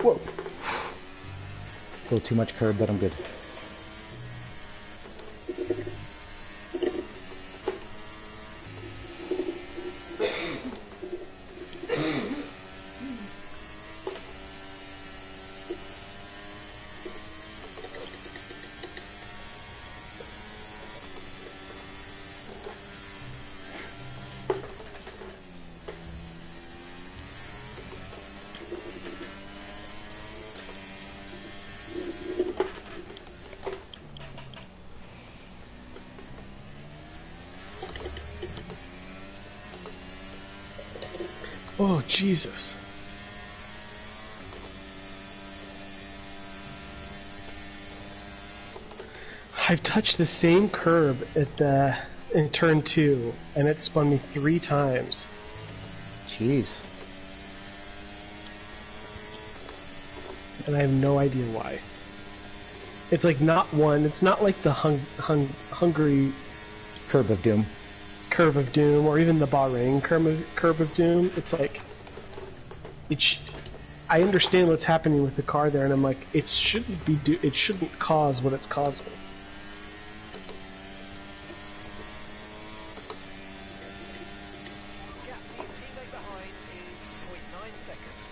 S1: Whoa. A little too much curb, but I'm good.
S2: Oh, Jesus. I've touched the same curb in turn 2, and it spun me 3 times.
S1: Jeez.
S2: And I have no idea why. It's like not one, it's not like the Hungary
S1: Curb of doom.
S2: curve of doom, or even the Bahrain curve of doom. It's like I understand what's happening with the car there, and I'm like, it shouldn't cause what it's causing.
S3: Gap to your teammate behind is 0.9 seconds.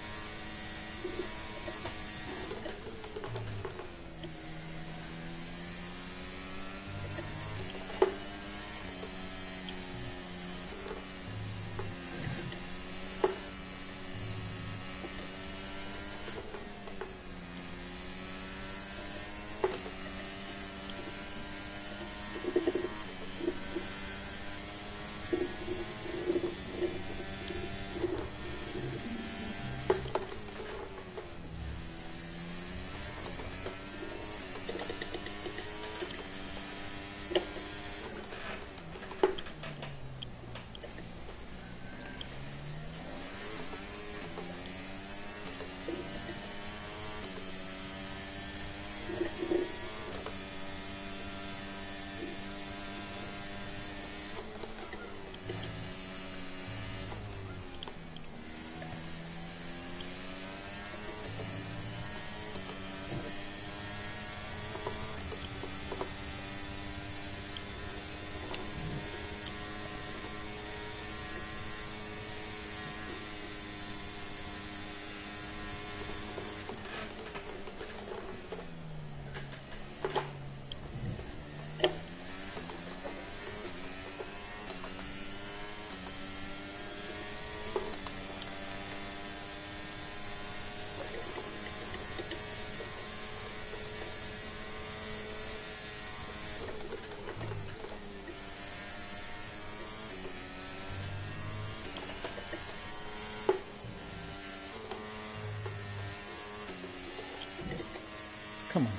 S1: Come on.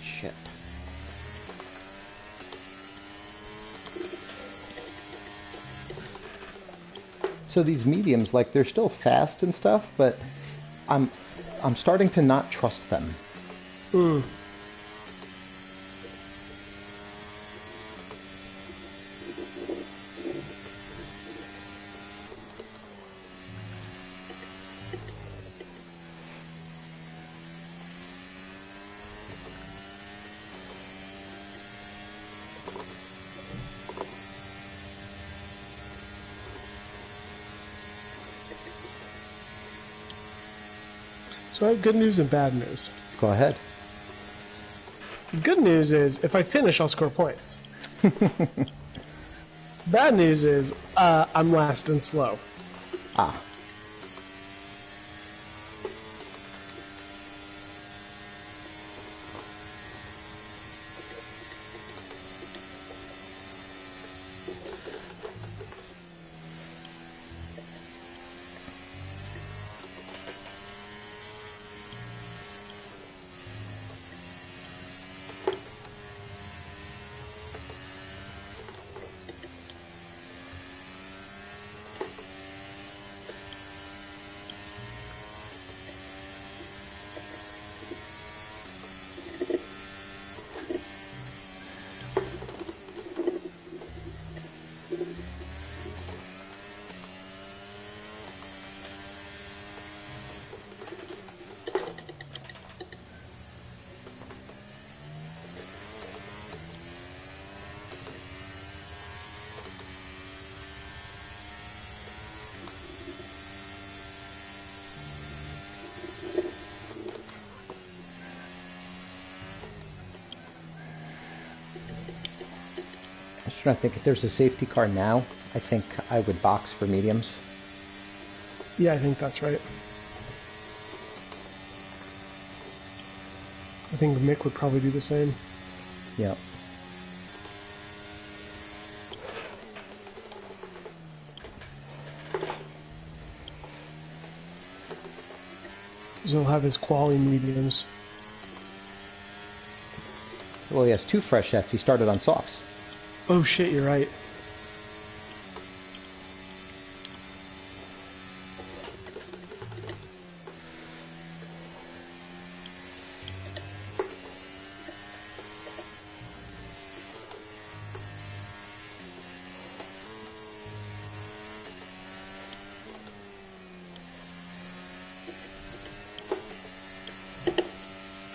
S1: Shit. So these mediums, like, they're still fast and stuff, but I'm starting to not trust them.
S2: Mm. So I have good news and bad news.
S1: Go ahead.
S2: The good news is, if I finish, I'll score points. Bad news is, I'm last and slow.
S1: Ah. I'm just trying to think, if there's a safety car now, I think I would box for mediums.
S2: Yeah, I think that's right. I think Mick would probably do the same.
S1: Yeah.
S2: So he'll have his quality mediums.
S1: Well, he has 2 fresh sets. He started on softs.
S2: Oh shit, you're right.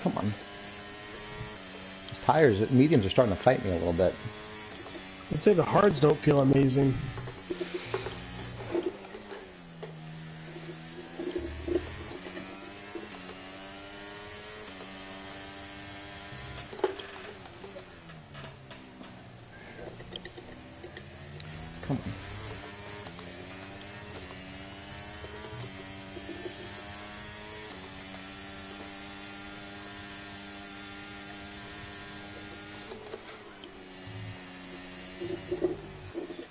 S1: Come on. His tires, mediums are starting to fight me a little bit.
S2: I'd say the hards don't feel amazing.
S1: Come on.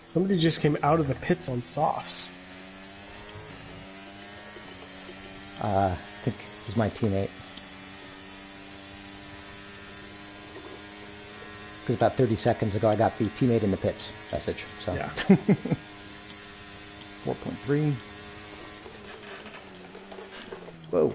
S2: Somebody just came out of the pits on softs.
S1: I think it was my teammate. Because about 30 seconds ago, I got the teammate in the pits message. So.
S2: Yeah.
S1: 4.3. Whoa.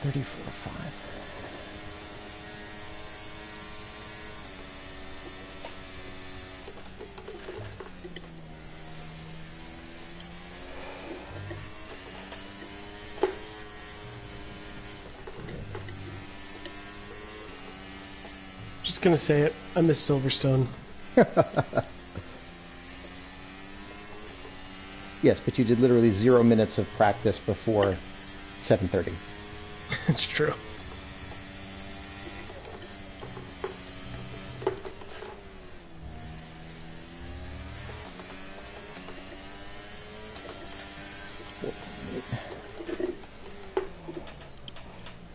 S1: 34.5.
S2: Just gonna say it. I miss Silverstone.
S1: Yes, but you did literally 0 minutes of practice before 7:30.
S2: It's true.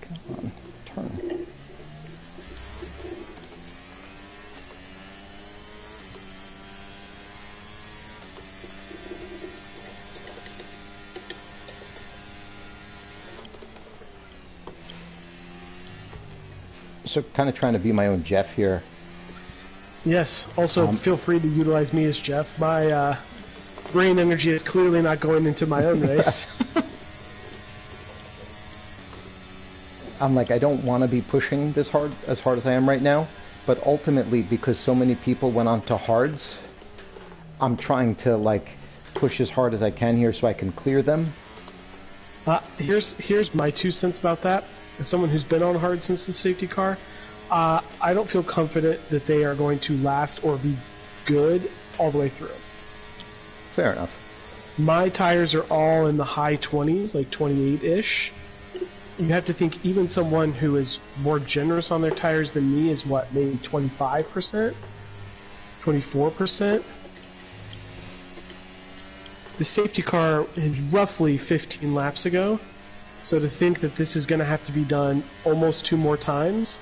S1: Come on, turn. So kind of trying to be my own Jeff here.
S2: Yes. Also, feel free to utilize me as Jeff. My brain energy is clearly not going into my own race.
S1: I'm like, I don't want to be pushing this hard as I am right now, but ultimately, because so many people went on to hards, I'm trying to like push as hard as I can here so I can clear them.
S2: Here's my 2 cents about that. As someone who's been on hard since the safety car, I don't feel confident that they are going to last or be good all the way through.
S1: Fair enough.
S2: My tires are all in the high 20s, like 28-ish. You have to think even someone who is more generous on their tires than me is what, maybe 25%? 24%? The safety car is roughly 15 laps ago, so to think that this is going to have to be done almost 2 more times,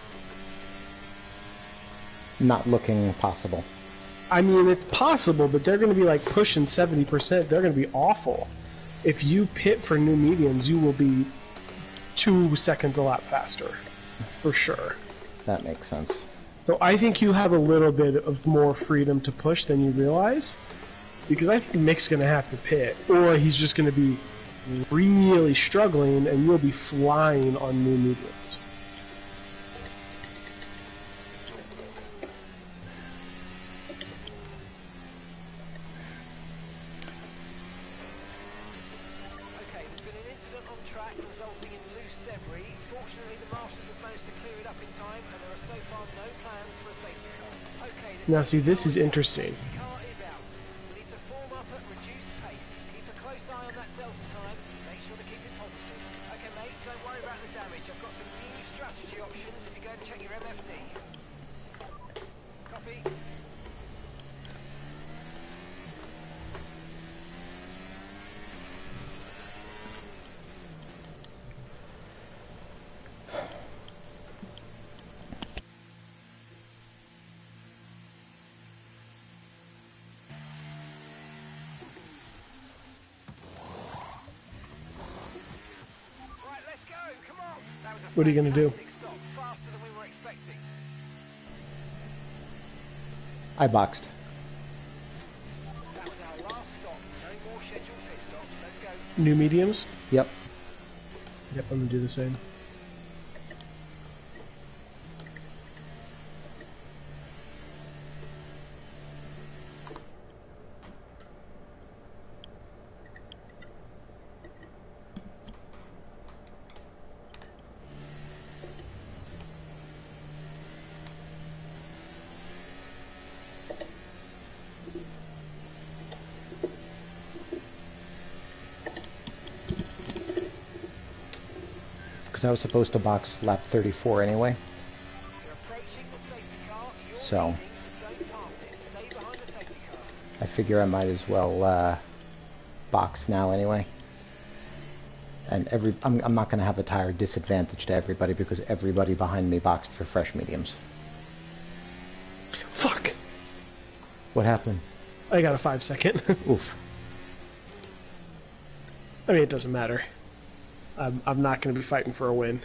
S1: Not looking possible.
S2: I mean, it's possible, but they're going to be like pushing 70%. They're going to be awful. If you pit for new mediums, you will be 2 seconds a lap faster, for sure.
S1: That makes sense.
S2: So I think you have a little bit of more freedom to push than you realize, because I think Mick's going to have to pit, or he's just going to be really struggling, and you'll be flying on new mediums.
S3: Okay, there's been an incident on track resulting in loose debris. Fortunately, the marshals have managed to clear it up in time, and there are so far no plans for a safety car. Okay,
S2: Now see, this is interesting.
S3: The car is out. We need to form up at reduced pace. Keep a close eye on that delta time. Make sure to keep it positive. Okay, mate, don't worry about the damage. I've got some new strategy options if you go and check your MFD. Copy. Right, let's go. Come on. That was a
S2: What are you gonna do?
S3: fantastic stop, faster than we were expecting.
S1: I boxed.
S3: That was our last stop. No more scheduled pit stops. Let's go.
S2: New mediums?
S1: Yep.
S2: Yep, I'm going to do the same.
S1: Because I was supposed to box lap 34 anyway.
S3: You're approaching the safety car. You're
S1: So.
S3: leading, so don't pass it. Stay behind the safety car.
S1: I figure I might as well box now anyway. And I'm not going to have a tire disadvantage to everybody because everybody behind me boxed for fresh mediums.
S2: Fuck!
S1: What happened?
S2: I got a 5-second.
S1: Oof.
S2: I mean, it doesn't matter. I'm not going to be fighting for a win.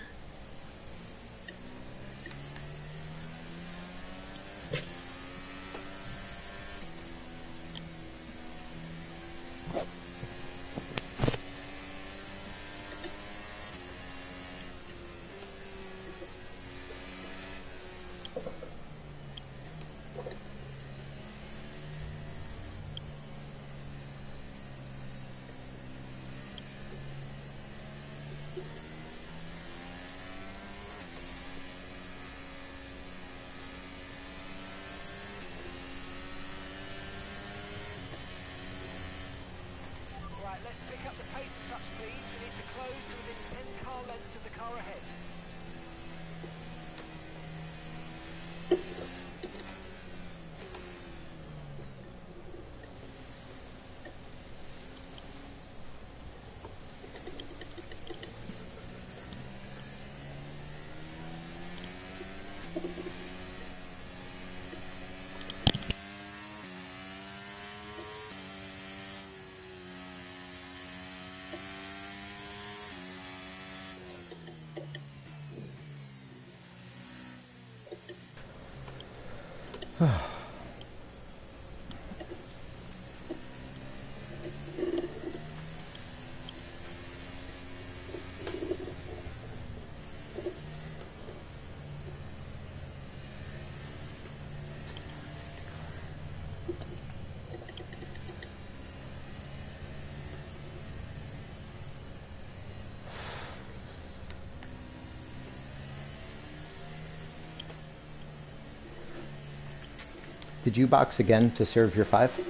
S1: Did you box again to serve your 5?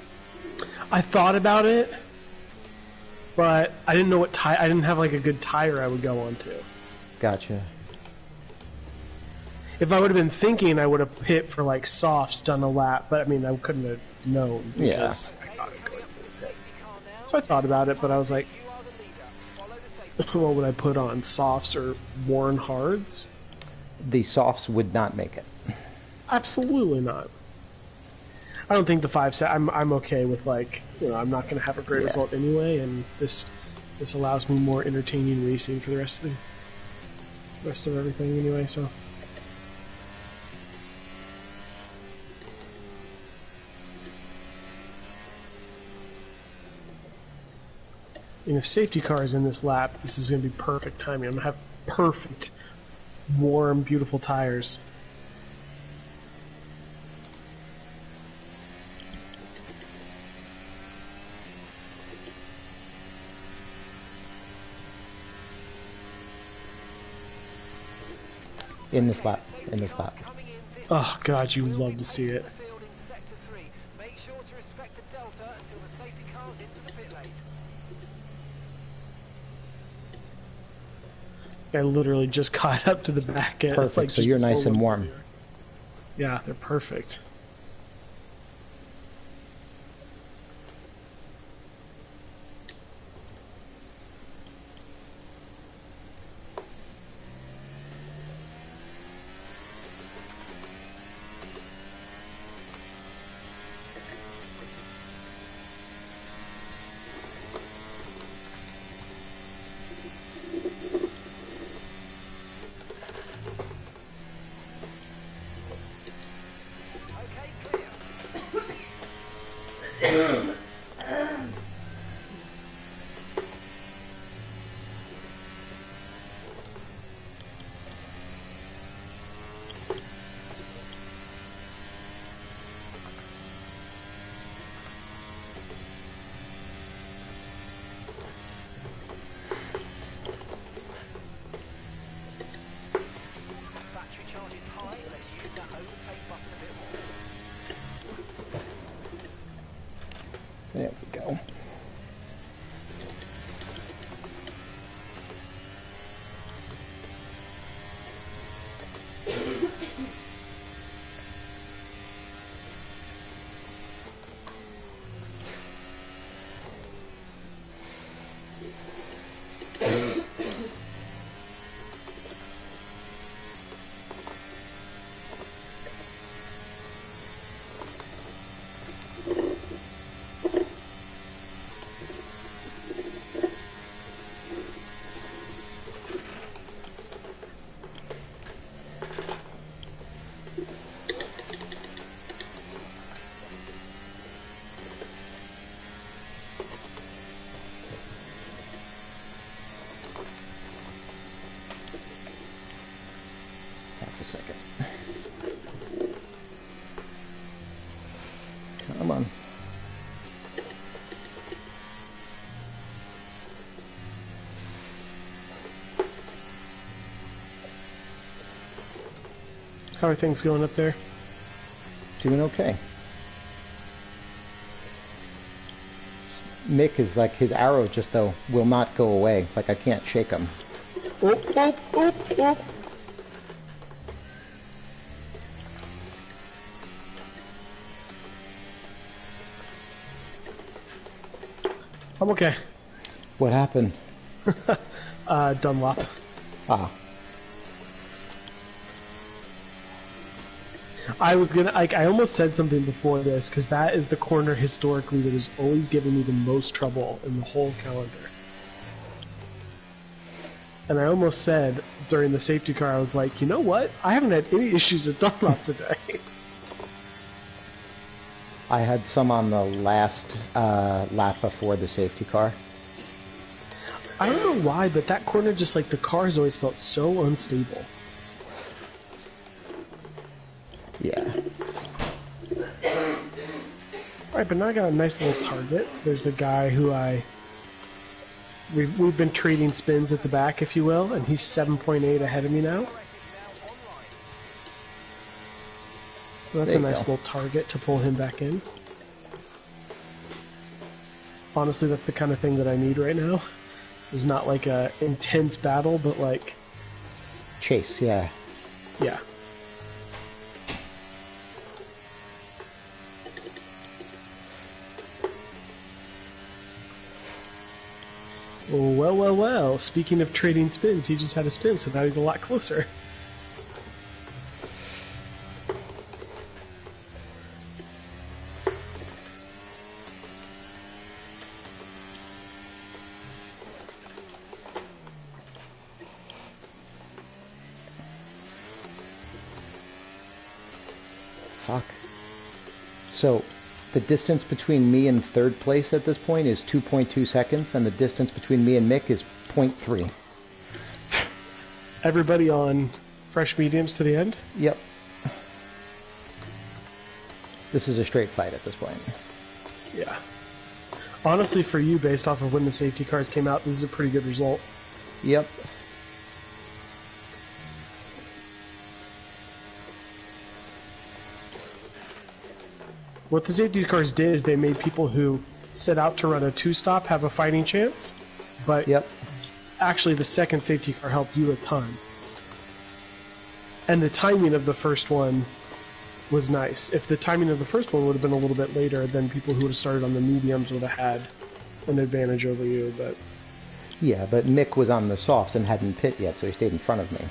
S2: I thought about it, but I didn't know what tire. I didn't have like a good tire I would go onto.
S1: Gotcha.
S2: If I would have been thinking, I would have hit for like softs done a lap, but I mean, I couldn't have known because I thought it going for the pits. So I thought about it, but I was like, what would I put on? Softs or worn hards?
S1: The softs would not make it.
S2: Absolutely not. I don't think the 5 set. I'm okay with like, you know, I'm not going to have a great result anyway, and this allows me more entertaining racing for the rest of everything anyway. So. And if safety car is in this lap, this is going to be perfect timing. I'm going to have perfect, warm, beautiful tires.
S1: In this lap. In this lap.
S2: Oh God, you love to see it.
S3: Make sure to respect the delta until the safety car's into the pit lane.
S2: I literally just caught up to the back end.
S1: Perfect.
S2: Like,
S1: So you're nice and warm.
S2: Yeah, they're perfect.
S3: Battery charge is high. Let's use that overtake button a bit more.
S1: There we go. Half a second. Come on.
S2: How are things going up there?
S1: Doing okay. Mick is like, his arrow just though will not go away. Like I can't shake him.
S2: Oh, oh, oh, oh. I'm okay.
S1: What happened?
S2: Dunlop.
S1: Ah.
S2: I was gonna, like, I almost said something before this, because that is the corner historically that has always given me the most trouble in the whole calendar. And I almost said during the safety car, I was like, you know what? I haven't had any issues at Dunlop today.
S1: I had some on the last lap before the safety car.
S2: I don't know why, but that corner, just like the cars always felt so unstable.
S1: Yeah.
S2: Alright, but now I got a nice little target. There's a guy who we've been trading spins at the back, if you will, and he's 7.8 ahead of me now. So that's a nice little target to pull him back in. Honestly, that's the kind of thing that I need right now. It's not like a intense battle, but like...
S1: Chase, yeah.
S2: Yeah. Well, well, well. Speaking of trading spins, he just had a spin, so now he's a lot closer.
S1: Fuck. So, the distance between me and third place at this point is 2.2 seconds, and the distance between me and Mick is 0.3.
S2: Everybody on fresh mediums to the end?
S1: Yep. This is a straight fight at this point.
S2: Yeah. Honestly, for you, based off of when the safety cars came out, this is a pretty good result.
S1: Yep.
S2: What the safety cars did is they made people who set out to run a two-stop have a fighting chance, but
S1: Yep.
S2: actually the second safety car helped you a ton. And the timing of the first one was nice. If the timing of the first one would have been a little bit later, then people who would have started on the mediums would have had an advantage over you, but...
S1: Yeah, but Mick was on the softs and hadn't pit yet, so he stayed in front of me.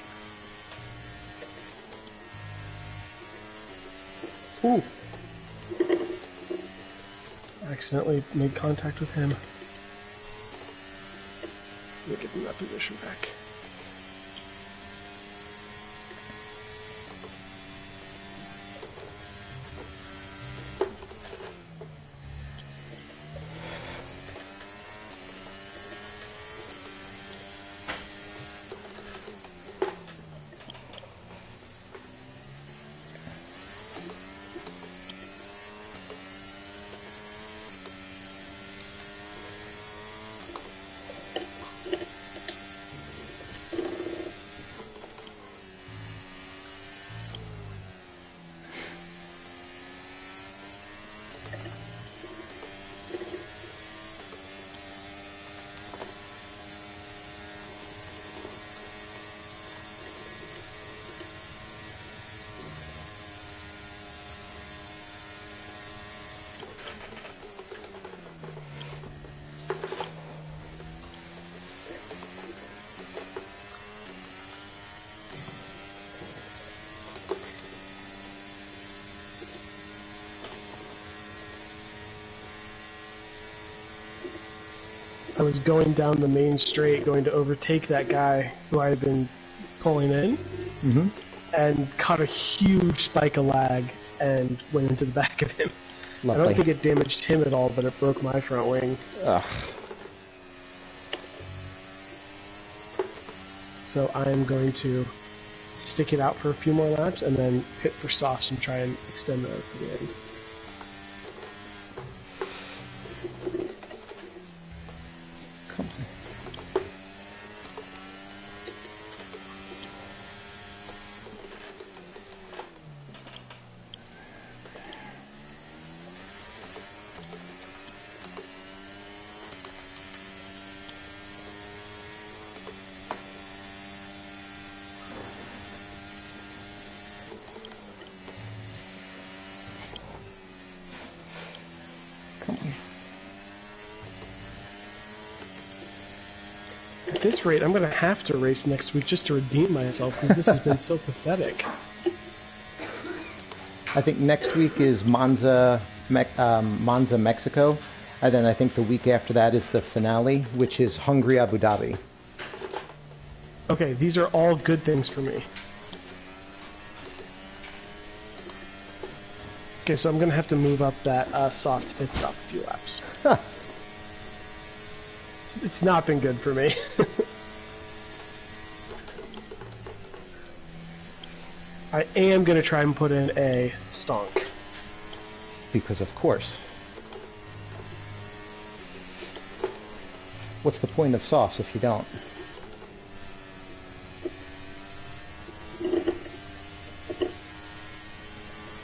S2: Ooh. Accidentally made contact with him. Let me get in that position back. I was going down the main straight, going to overtake that guy who I had been pulling in, and caught a huge spike of lag and went into the back of him.
S1: Lovely.
S2: I don't think it damaged him at all, but it broke my front wing.
S1: Ugh.
S2: So I'm going to stick it out for a few more laps and then pit for softs and try and extend those to the end.
S1: Come on. Come on.
S2: At this rate, I'm going to have to race next week just to redeem myself because this has been so pathetic.
S1: I think next week is Monza, Mexico, and then I think the week after that is the finale, which is Hungary, Abu Dhabi.
S2: Okay, these are all good things for me. Okay, so I'm gonna have to move up that soft pit stop a few laps.
S1: Huh.
S2: It's not been good for me. I am gonna try and put in a stonk.
S1: Because of course. What's the point of softs if you don't?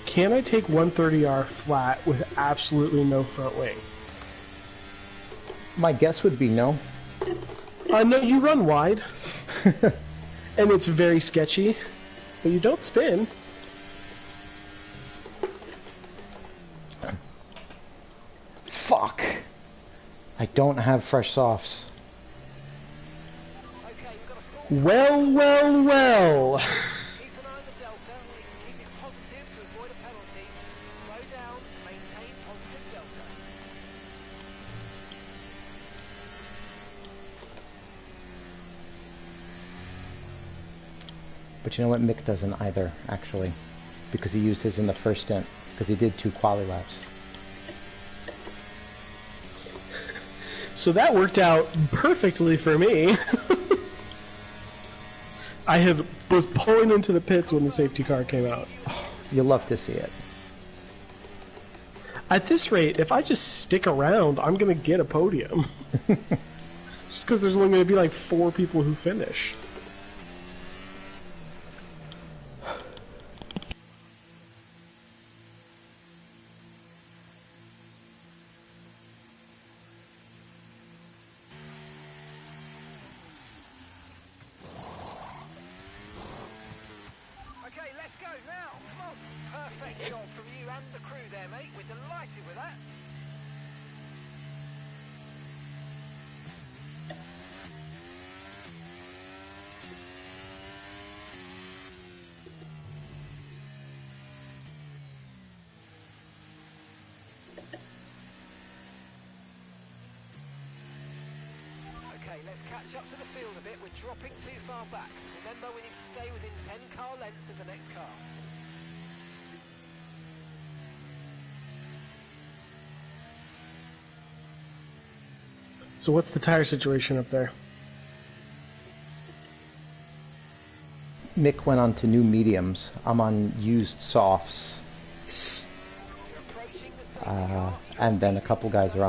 S2: Can I take 130R flat with absolutely no front wing?
S1: My guess would be no.
S2: No, you run wide. And it's very sketchy. But you don't spin.
S1: Fuck! I don't have fresh softs.
S3: Okay, we've got a full
S2: Well, well, well.
S3: keep an eye on the delta. We need to keep it positive to avoid a penalty. Slow down to maintain positive delta.
S1: But you know what? Mick doesn't either, actually. Because he used his in the first stint. Because he did 2 quali laps.
S2: So that worked out perfectly for me. was pulling into the pits when the safety car came out.
S1: You'll love to see it.
S2: At this rate, if I just stick around, I'm gonna get a podium. Just because there's only gonna be like 4 people who finish.
S3: Okay, let's go now. Come on. Perfect job from you and the crew there, mate. We're delighted with that. Okay, let's catch up to the field a bit. We're dropping too far back. Remember, we need to stay within 10 car lengths of the next car.
S2: So what's the tire situation up there?
S1: Mick went on to new mediums. I'm on used softs.
S3: You're approaching the safety car.
S1: And then a couple guys are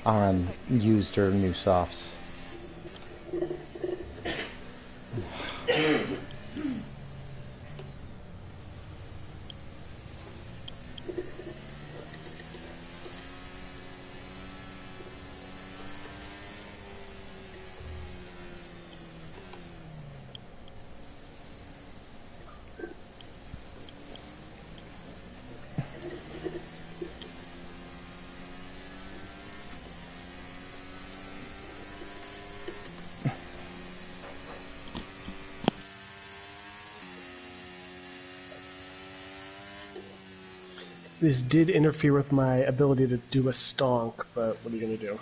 S1: on used or new softs.
S2: This did interfere with my ability to do a stonk, but what are you gonna do?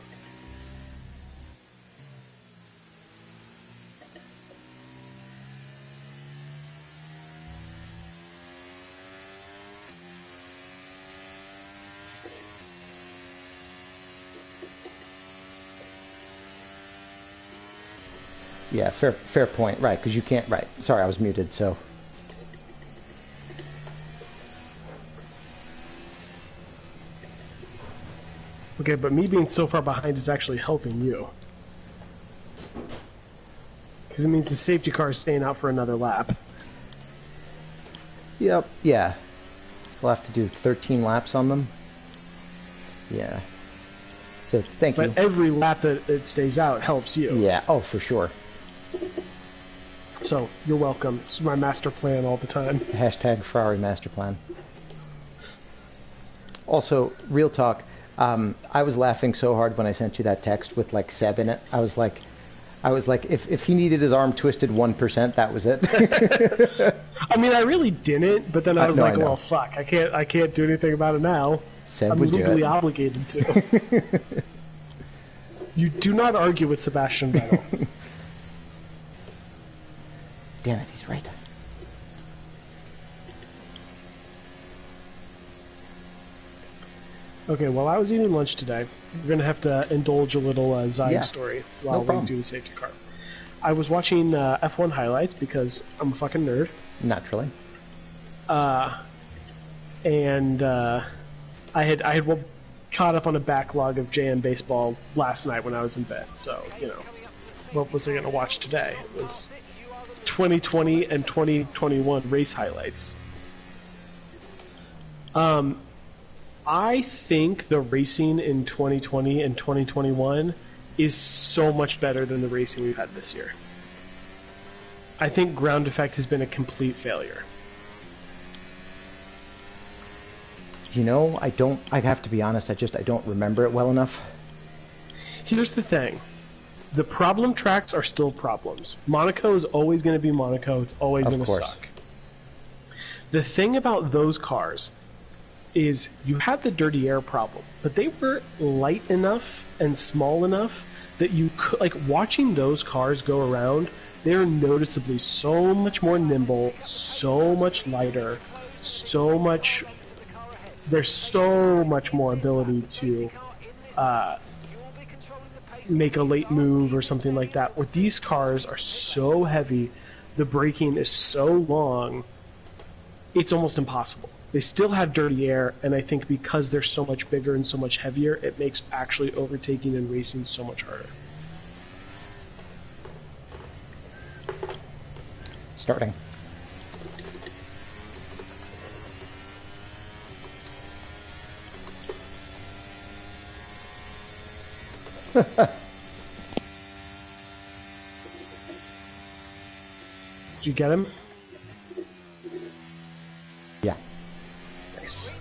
S1: Yeah, fair point. Right, because you can't. Right. Sorry, I was muted. So.
S2: Okay, but me being so far behind is actually helping you. Because it means the safety car is staying out for another lap.
S1: Yep. Yeah. We'll have to do 13 laps on them. Yeah. So thank you.
S2: But every lap that it stays out helps you.
S1: Yeah. Oh, for sure.
S2: So, you're welcome. It's my master plan all the time.
S1: Hashtag Ferrari master plan. Also, real talk. I was laughing so hard when I sent you that text with like Seb in it. I was like, if he needed his arm twisted 1%, that was it.
S2: I mean, I really didn't, but then I was
S1: no,
S2: like,
S1: I know.
S2: well, fuck, I can't do anything about it now.
S1: Seb
S2: I'm
S1: would do
S2: legally
S1: it.
S2: obligated to. You do not argue with Sebastian Vettel.
S1: Damn it, he's right.
S2: Okay, while I was eating lunch today, we're going to have to indulge a little Zide
S1: Yeah,
S2: story
S1: no
S2: while we
S1: problem.
S2: do the safety car. I was watching F1 highlights because I'm a fucking nerd.
S1: Naturally.
S2: And I had caught up on a backlog of JM baseball last night when I was in bed. So, you know, what was I going to watch today? It was 2020 and 2021 race highlights. I think the racing in 2020 and 2021 is so much better than the racing we've had this year. I think ground effect has been a complete failure.
S1: You know, I'd have to be honest, I don't remember it well enough.
S2: Here's the thing. The problem tracks are still problems. Monaco is always going to be Monaco. It's always going to suck. The thing about those cars is you had the dirty air problem, but they were light enough and small enough that you could, like, watching those cars go around, they're noticeably so much more nimble, so much lighter, there's so much more ability to make a late move or something like that. With these cars are so heavy, the braking is so long, it's almost impossible. They still have dirty air, and I think because they're so much bigger and so much heavier, it makes actually overtaking and racing so much harder.
S1: Starting.
S2: Did you get him?
S1: Yeah.
S2: Nice.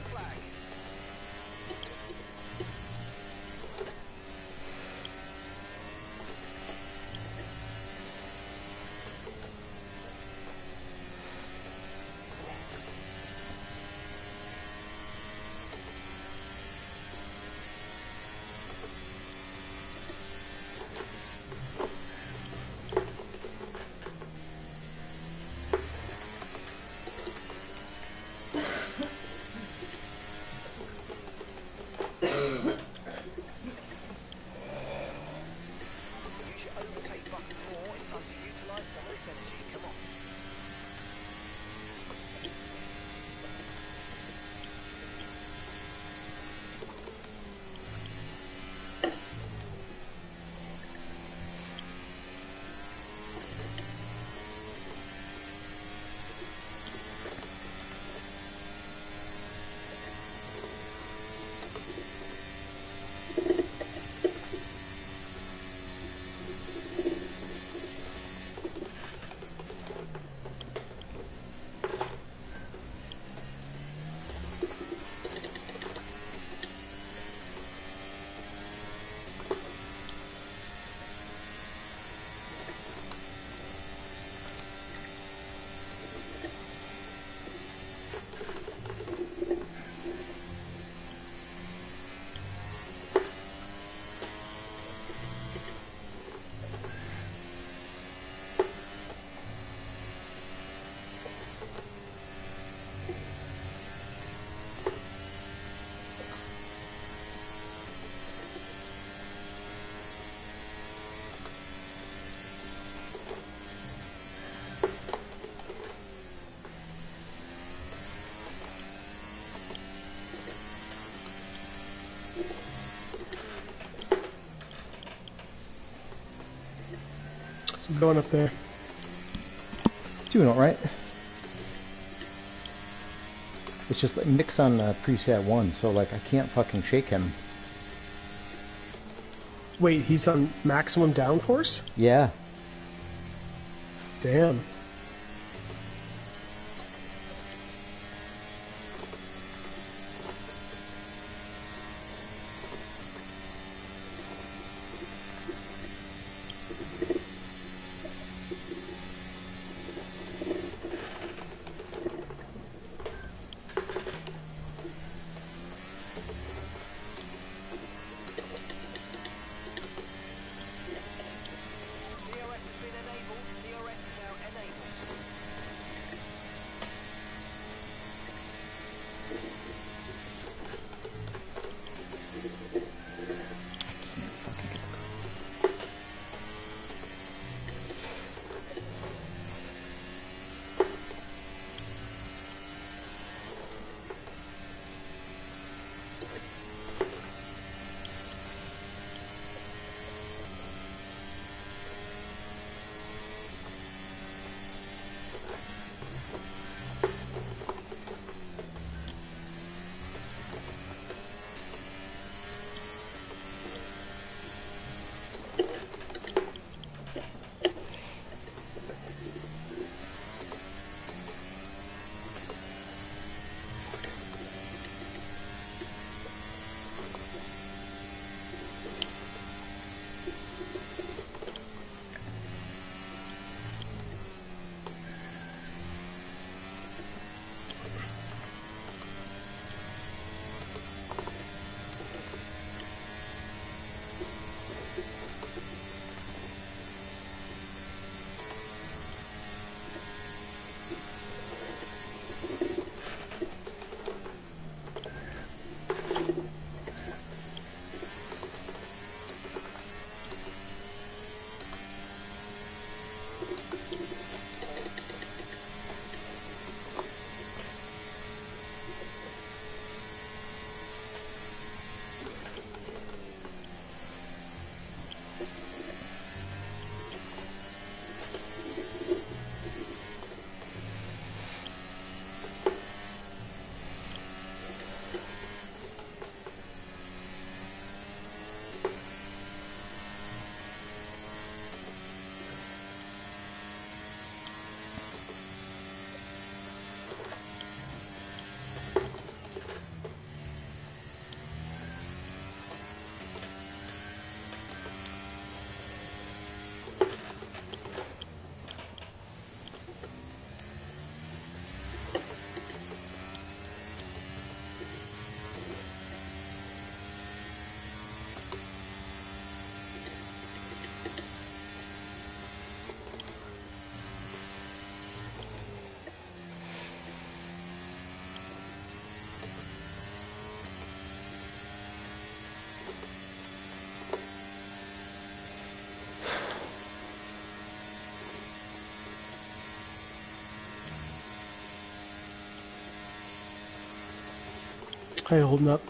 S2: How's it going up there?
S1: Doing all right. It's just like Nick's on preset 1, so like I can't fucking shake him.
S2: Wait, he's on maximum downforce?
S1: Yeah.
S2: Damn. How you holding up?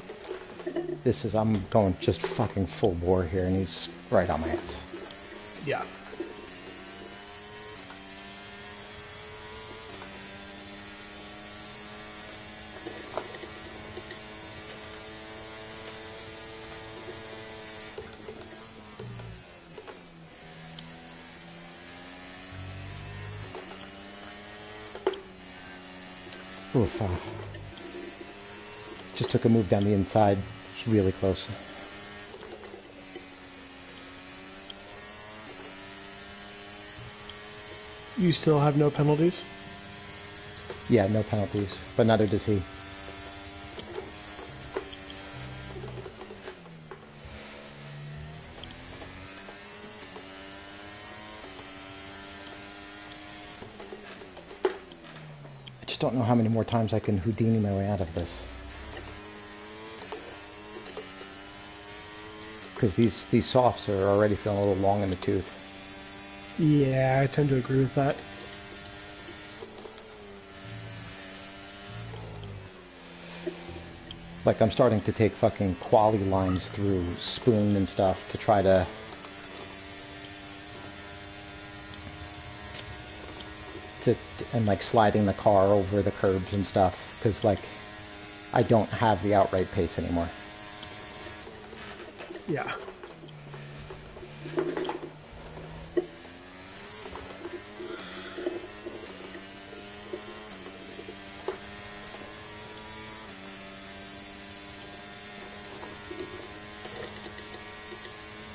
S1: I'm going just fucking full bore here, and he's right on my ass.
S2: Yeah.
S1: Oof. Just took a move down the inside. It's really close.
S2: You still have no penalties?
S1: Yeah, no penalties, but neither does he. I just don't know how many more times I can Houdini my way out of this. Because these softs are already feeling a little long in the tooth.
S2: Yeah, I tend to agree with that.
S1: Like, I'm starting to take fucking quality lines through spoon and stuff to try to... and like sliding the car over the curbs and stuff, because like I don't have the outright pace anymore.
S2: Yeah.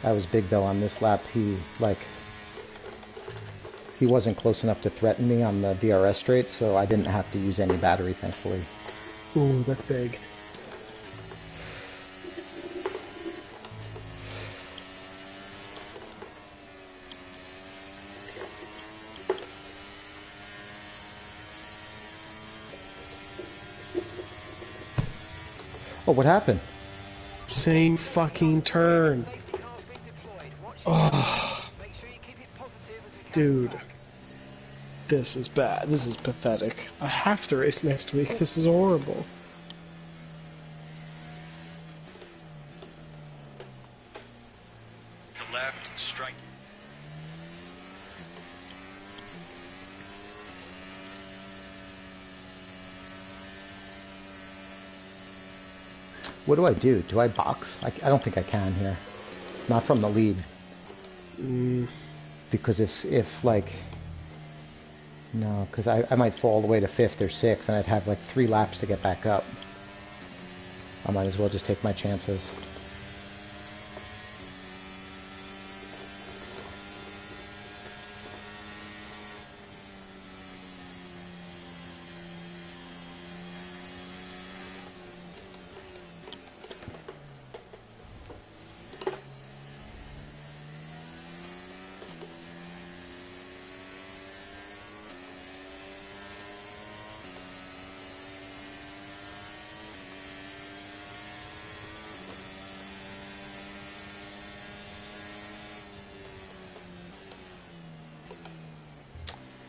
S1: I was big though on this lap. He wasn't close enough to threaten me on the DRS straight, so I didn't have to use any battery, thankfully.
S2: Ooh, that's big.
S1: Oh, what happened?
S2: Same fucking turn. Oh, dude. This is bad. This is pathetic. I have to race next week. This is horrible.
S4: To left, strike.
S1: What do I do? Do I box? I don't think I can here. Not from the lead. Because if like... No, because I might fall all the way to 5th or 6th, and I'd have like 3 laps to get back up. I might as well just take my chances.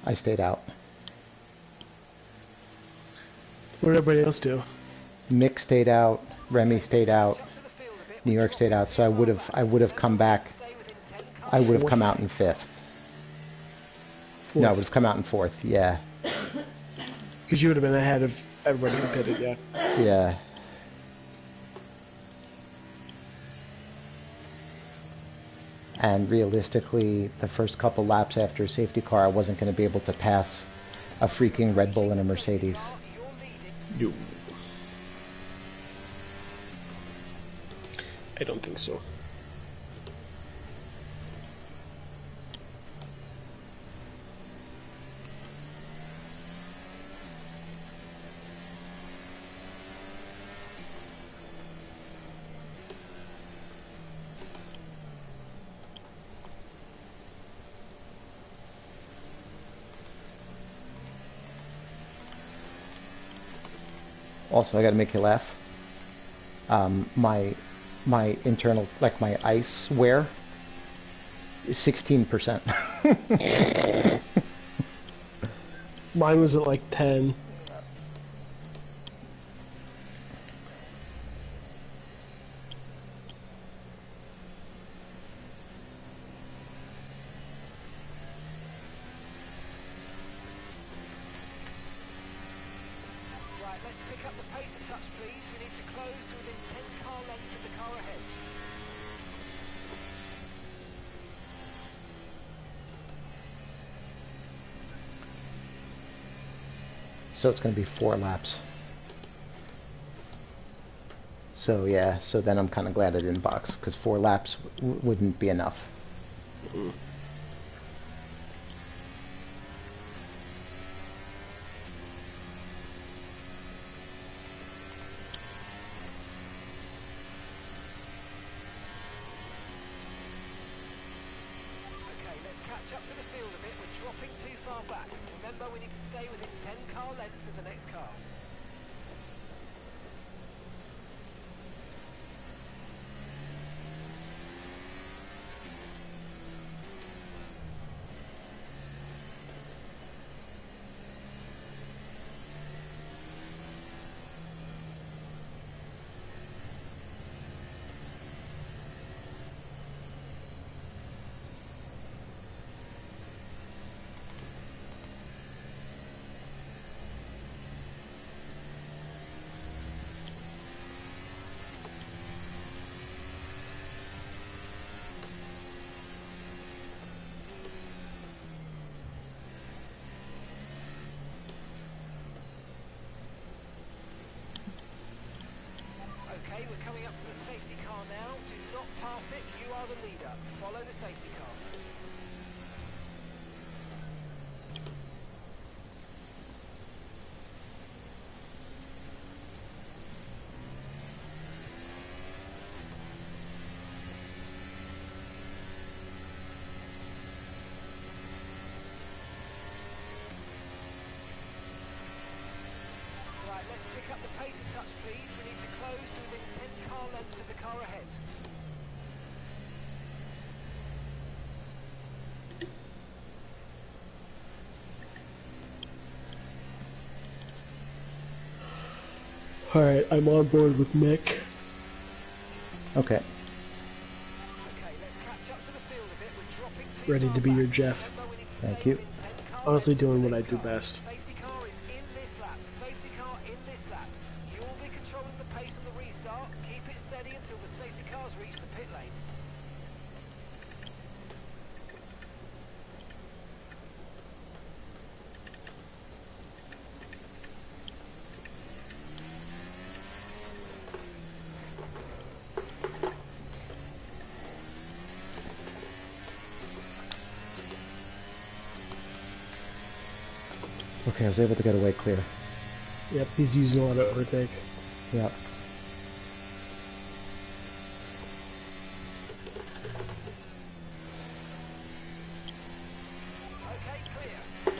S1: I stayed out.
S2: What did everybody else do?
S1: Mick stayed out. Remy stayed out. New York stayed out. So I would have come back. I would have come out in fifth. No, I would have come out in fourth. Yeah.
S2: Because you would have been ahead of everybody who pitted, yeah.
S1: Yeah. And realistically, the first couple laps after a safety car, I wasn't going to be able to pass a freaking Red Bull and a Mercedes.
S2: No. I don't think so.
S1: Also, I got to make you laugh. My internal, like my ice wear, is 16%.
S2: Mine was at like 10.
S3: Right, let's pick up the pace a touch, please. We need to close to within 10 car lengths of the car ahead.
S1: So it's going to be 4 laps. So yeah, so then I'm kind of glad I didn't box, because 4 laps wouldn't be enough.
S2: Mm.
S3: Okay, let's catch up to the field a bit. We're dropping too far back. Remember, we need to stay within 10 car lengths of the next car. Okay, we're coming up to the safety car now. Do not pass it. You are the leader. Follow the safety car. Right, let's pick up the pace a touch, please. We need to close to within 10 car lengths of the car ahead.
S2: Alright, I'm on board with Mick.
S1: Okay.
S3: Okay, let's catch up to the field a bit. We're dropping too
S2: Ready
S3: far
S2: to be your
S3: back.
S2: Jeff.
S3: Remember, we need to
S1: Thank
S3: stay
S1: you.
S3: within 10 car
S2: Honestly
S3: lengths of
S2: doing
S3: the
S2: what I
S3: next
S2: do
S3: car.
S2: best.
S3: Safety car is in this lap. Safety car in this lap. You'll be controlling the pace on the restart. Keep it steady until the safety cars reach the pit lane.
S1: Okay, I was able to get away clear.
S2: Yep, he's using a lot of overtake.
S1: Yep.
S3: Okay, clear.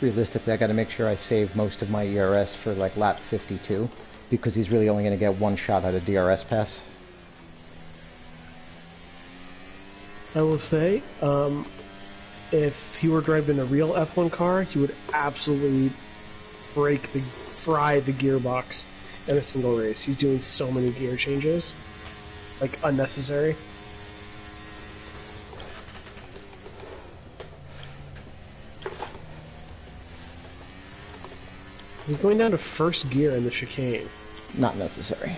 S1: realistically, I got to make sure I save most of my ERS for like lap 52, because he's really only going to get one shot at a DRS pass.
S2: I will say, if he were driving a real F1 car, he would absolutely fry the gearbox in a single race. He's doing so many gear changes, like unnecessary. He's going down to first gear in the chicane.
S1: Not necessary.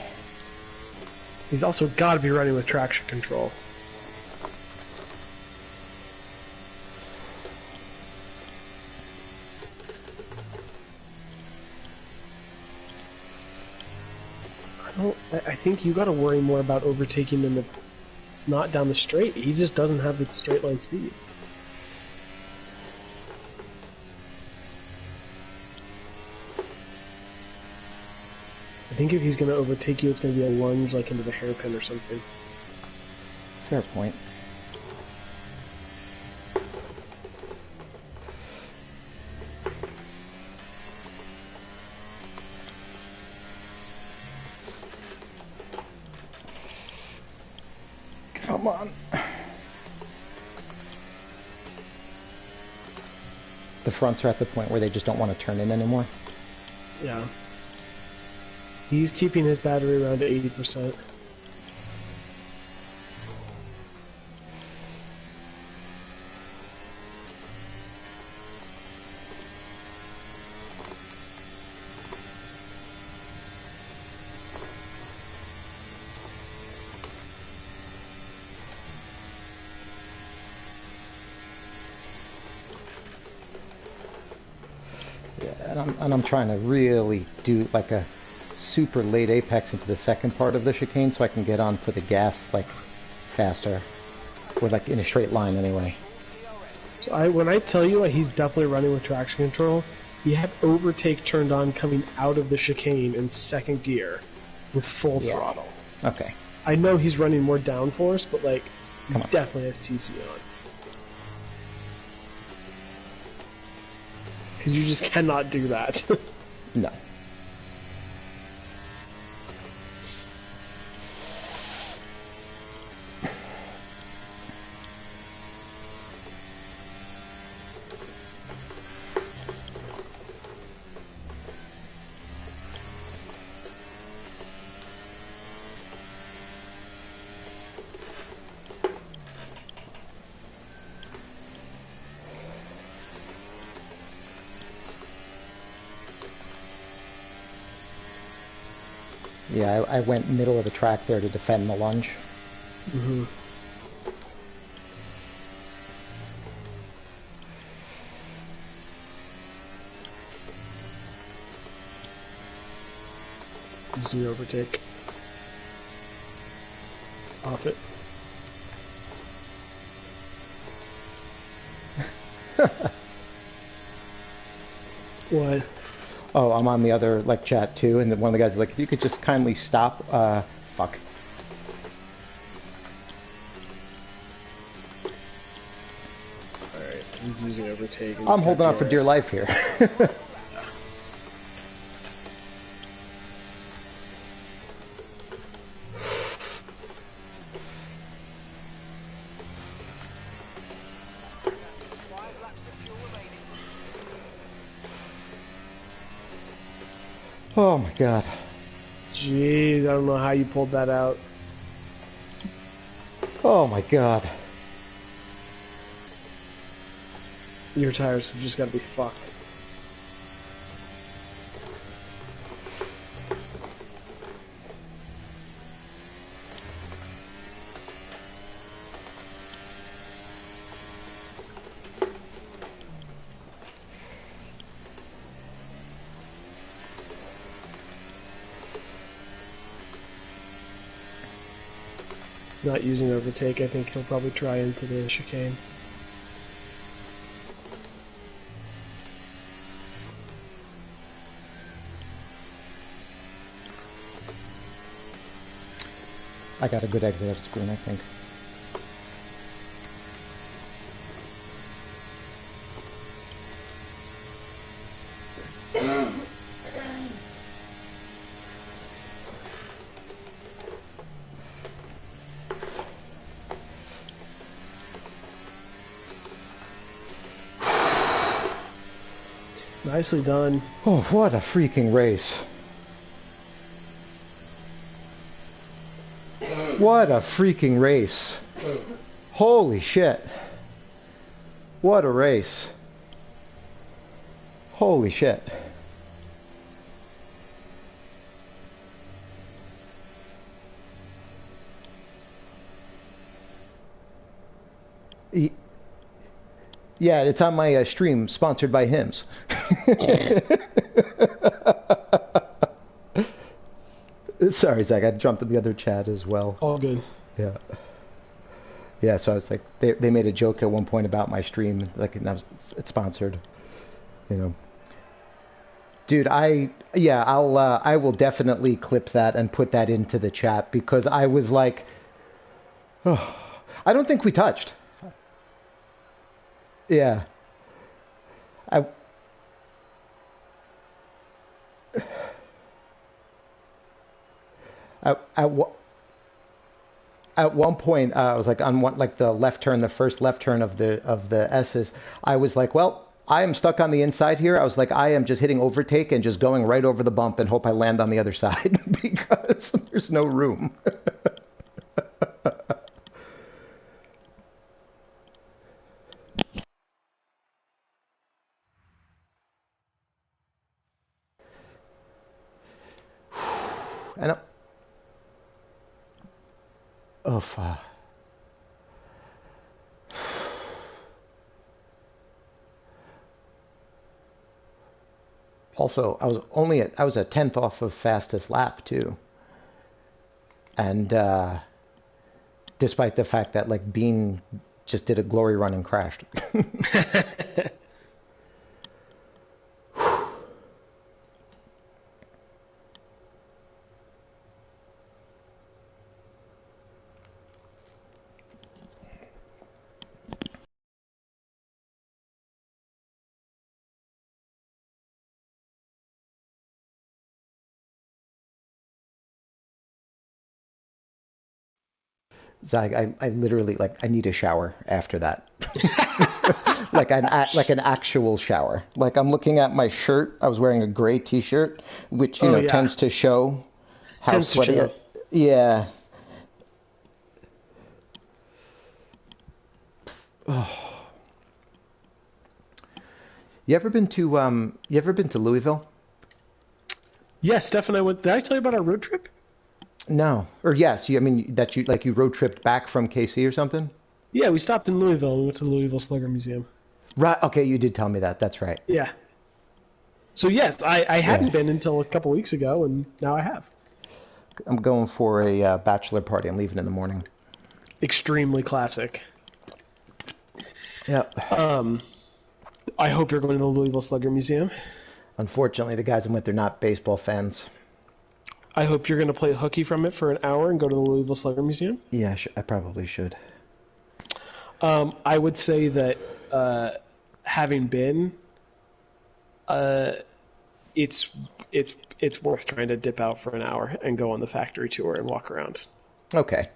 S2: He's also got to be running with traction control. I think you got to worry more about overtaking him, not down the straight. He just doesn't have the straight line speed. I think if he's going to overtake you, it's going to be a lunge, like into the hairpin or something.
S1: Fair point. Come on. The fronts are at the point where they just don't want to turn in anymore.
S2: Yeah. He's keeping his battery around to 80%.
S1: And I'm trying to really do like a super late apex into the second part of the chicane so I can get onto the gas like faster, or like in a straight line anyway.
S2: So when I tell you he's definitely running with traction control, he had overtake turned on coming out of the chicane in second gear with full throttle.
S1: Okay.
S2: I know he's running more downforce, but like he definitely has TC on. Because you just cannot do that.
S1: No. Yeah, I went middle of the track there to defend the lunge.
S2: Mm-hmm. Easy overtake. Off it. What?
S1: Oh, I'm on the other like chat too, and one of the guys is like, if you could just kindly stop, fuck.
S2: Alright, he's using overtake.
S1: I'm holding on for dear life here. Oh my god.
S2: Jeez, I don't know how you pulled that out.
S1: Oh my god.
S2: Your tires have just got to be fucked. Not using overtake, I think he'll probably try into the chicane.
S1: I got a good exit of screen, I think.
S2: Nicely done.
S1: Oh, what a freaking race. What a freaking race. Holy shit. What a race. Holy shit. Yeah, it's on my stream, sponsored by Hims. Sorry, Zach, I jumped in the other chat as well.
S2: All good.
S1: Yeah. Yeah, so I was like, they made a joke at one point about my stream, like, and it's sponsored, you know. Dude, I will definitely clip that and put that into the chat because I was like, oh, I don't think we touched. Yeah. I, at one point, I was like on one, like the left turn, the first left turn of the S's. I was like, well, I am stuck on the inside here. I was like, I am just hitting overtake and just going right over the bump and hope I land on the other side because there's no room. And oh, fuck. Also, I was a tenth off of fastest lap too, and despite the fact that like Bean just did a glory run and crashed. Zach, I literally like I need a shower after that. like an actual shower. Like I'm looking at my shirt. I was wearing a gray T-shirt, which
S2: Yeah.
S1: tends to show how
S2: Tends to
S1: sweaty.
S2: show.
S1: Yeah. You ever been to Louisville?
S2: Yes, Steph and I went. Did I tell you about our road trip?
S1: No. Or yes, I mean that you road tripped back from KC or something?
S2: Yeah, we stopped in Louisville. We went to the Louisville Slugger Museum.
S1: Right. Okay, you did tell me that. That's right.
S2: Yeah. So yes, I hadn't
S1: Yeah.
S2: been until a couple weeks ago, and now I have.
S1: I'm going for a bachelor party. I'm leaving in the morning.
S2: Extremely classic.
S1: Yep.
S2: I hope you're going to the Louisville Slugger Museum.
S1: Unfortunately, the guys I'm with, they're not baseball fans.
S2: I hope you're going to play hooky from it for an hour and go to the Louisville Slugger Museum.
S1: Yeah, I probably should.
S2: I would say that having been, it's worth trying to dip out for an hour and go on the factory tour and walk around.
S1: Okay.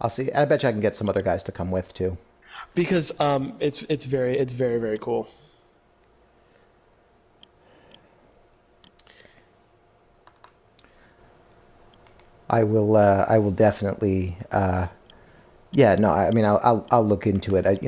S1: I'll see. I bet you I can get some other guys to come with too.
S2: Because it's very very cool.
S1: I will definitely. Yeah. No. I mean, I'll look into it.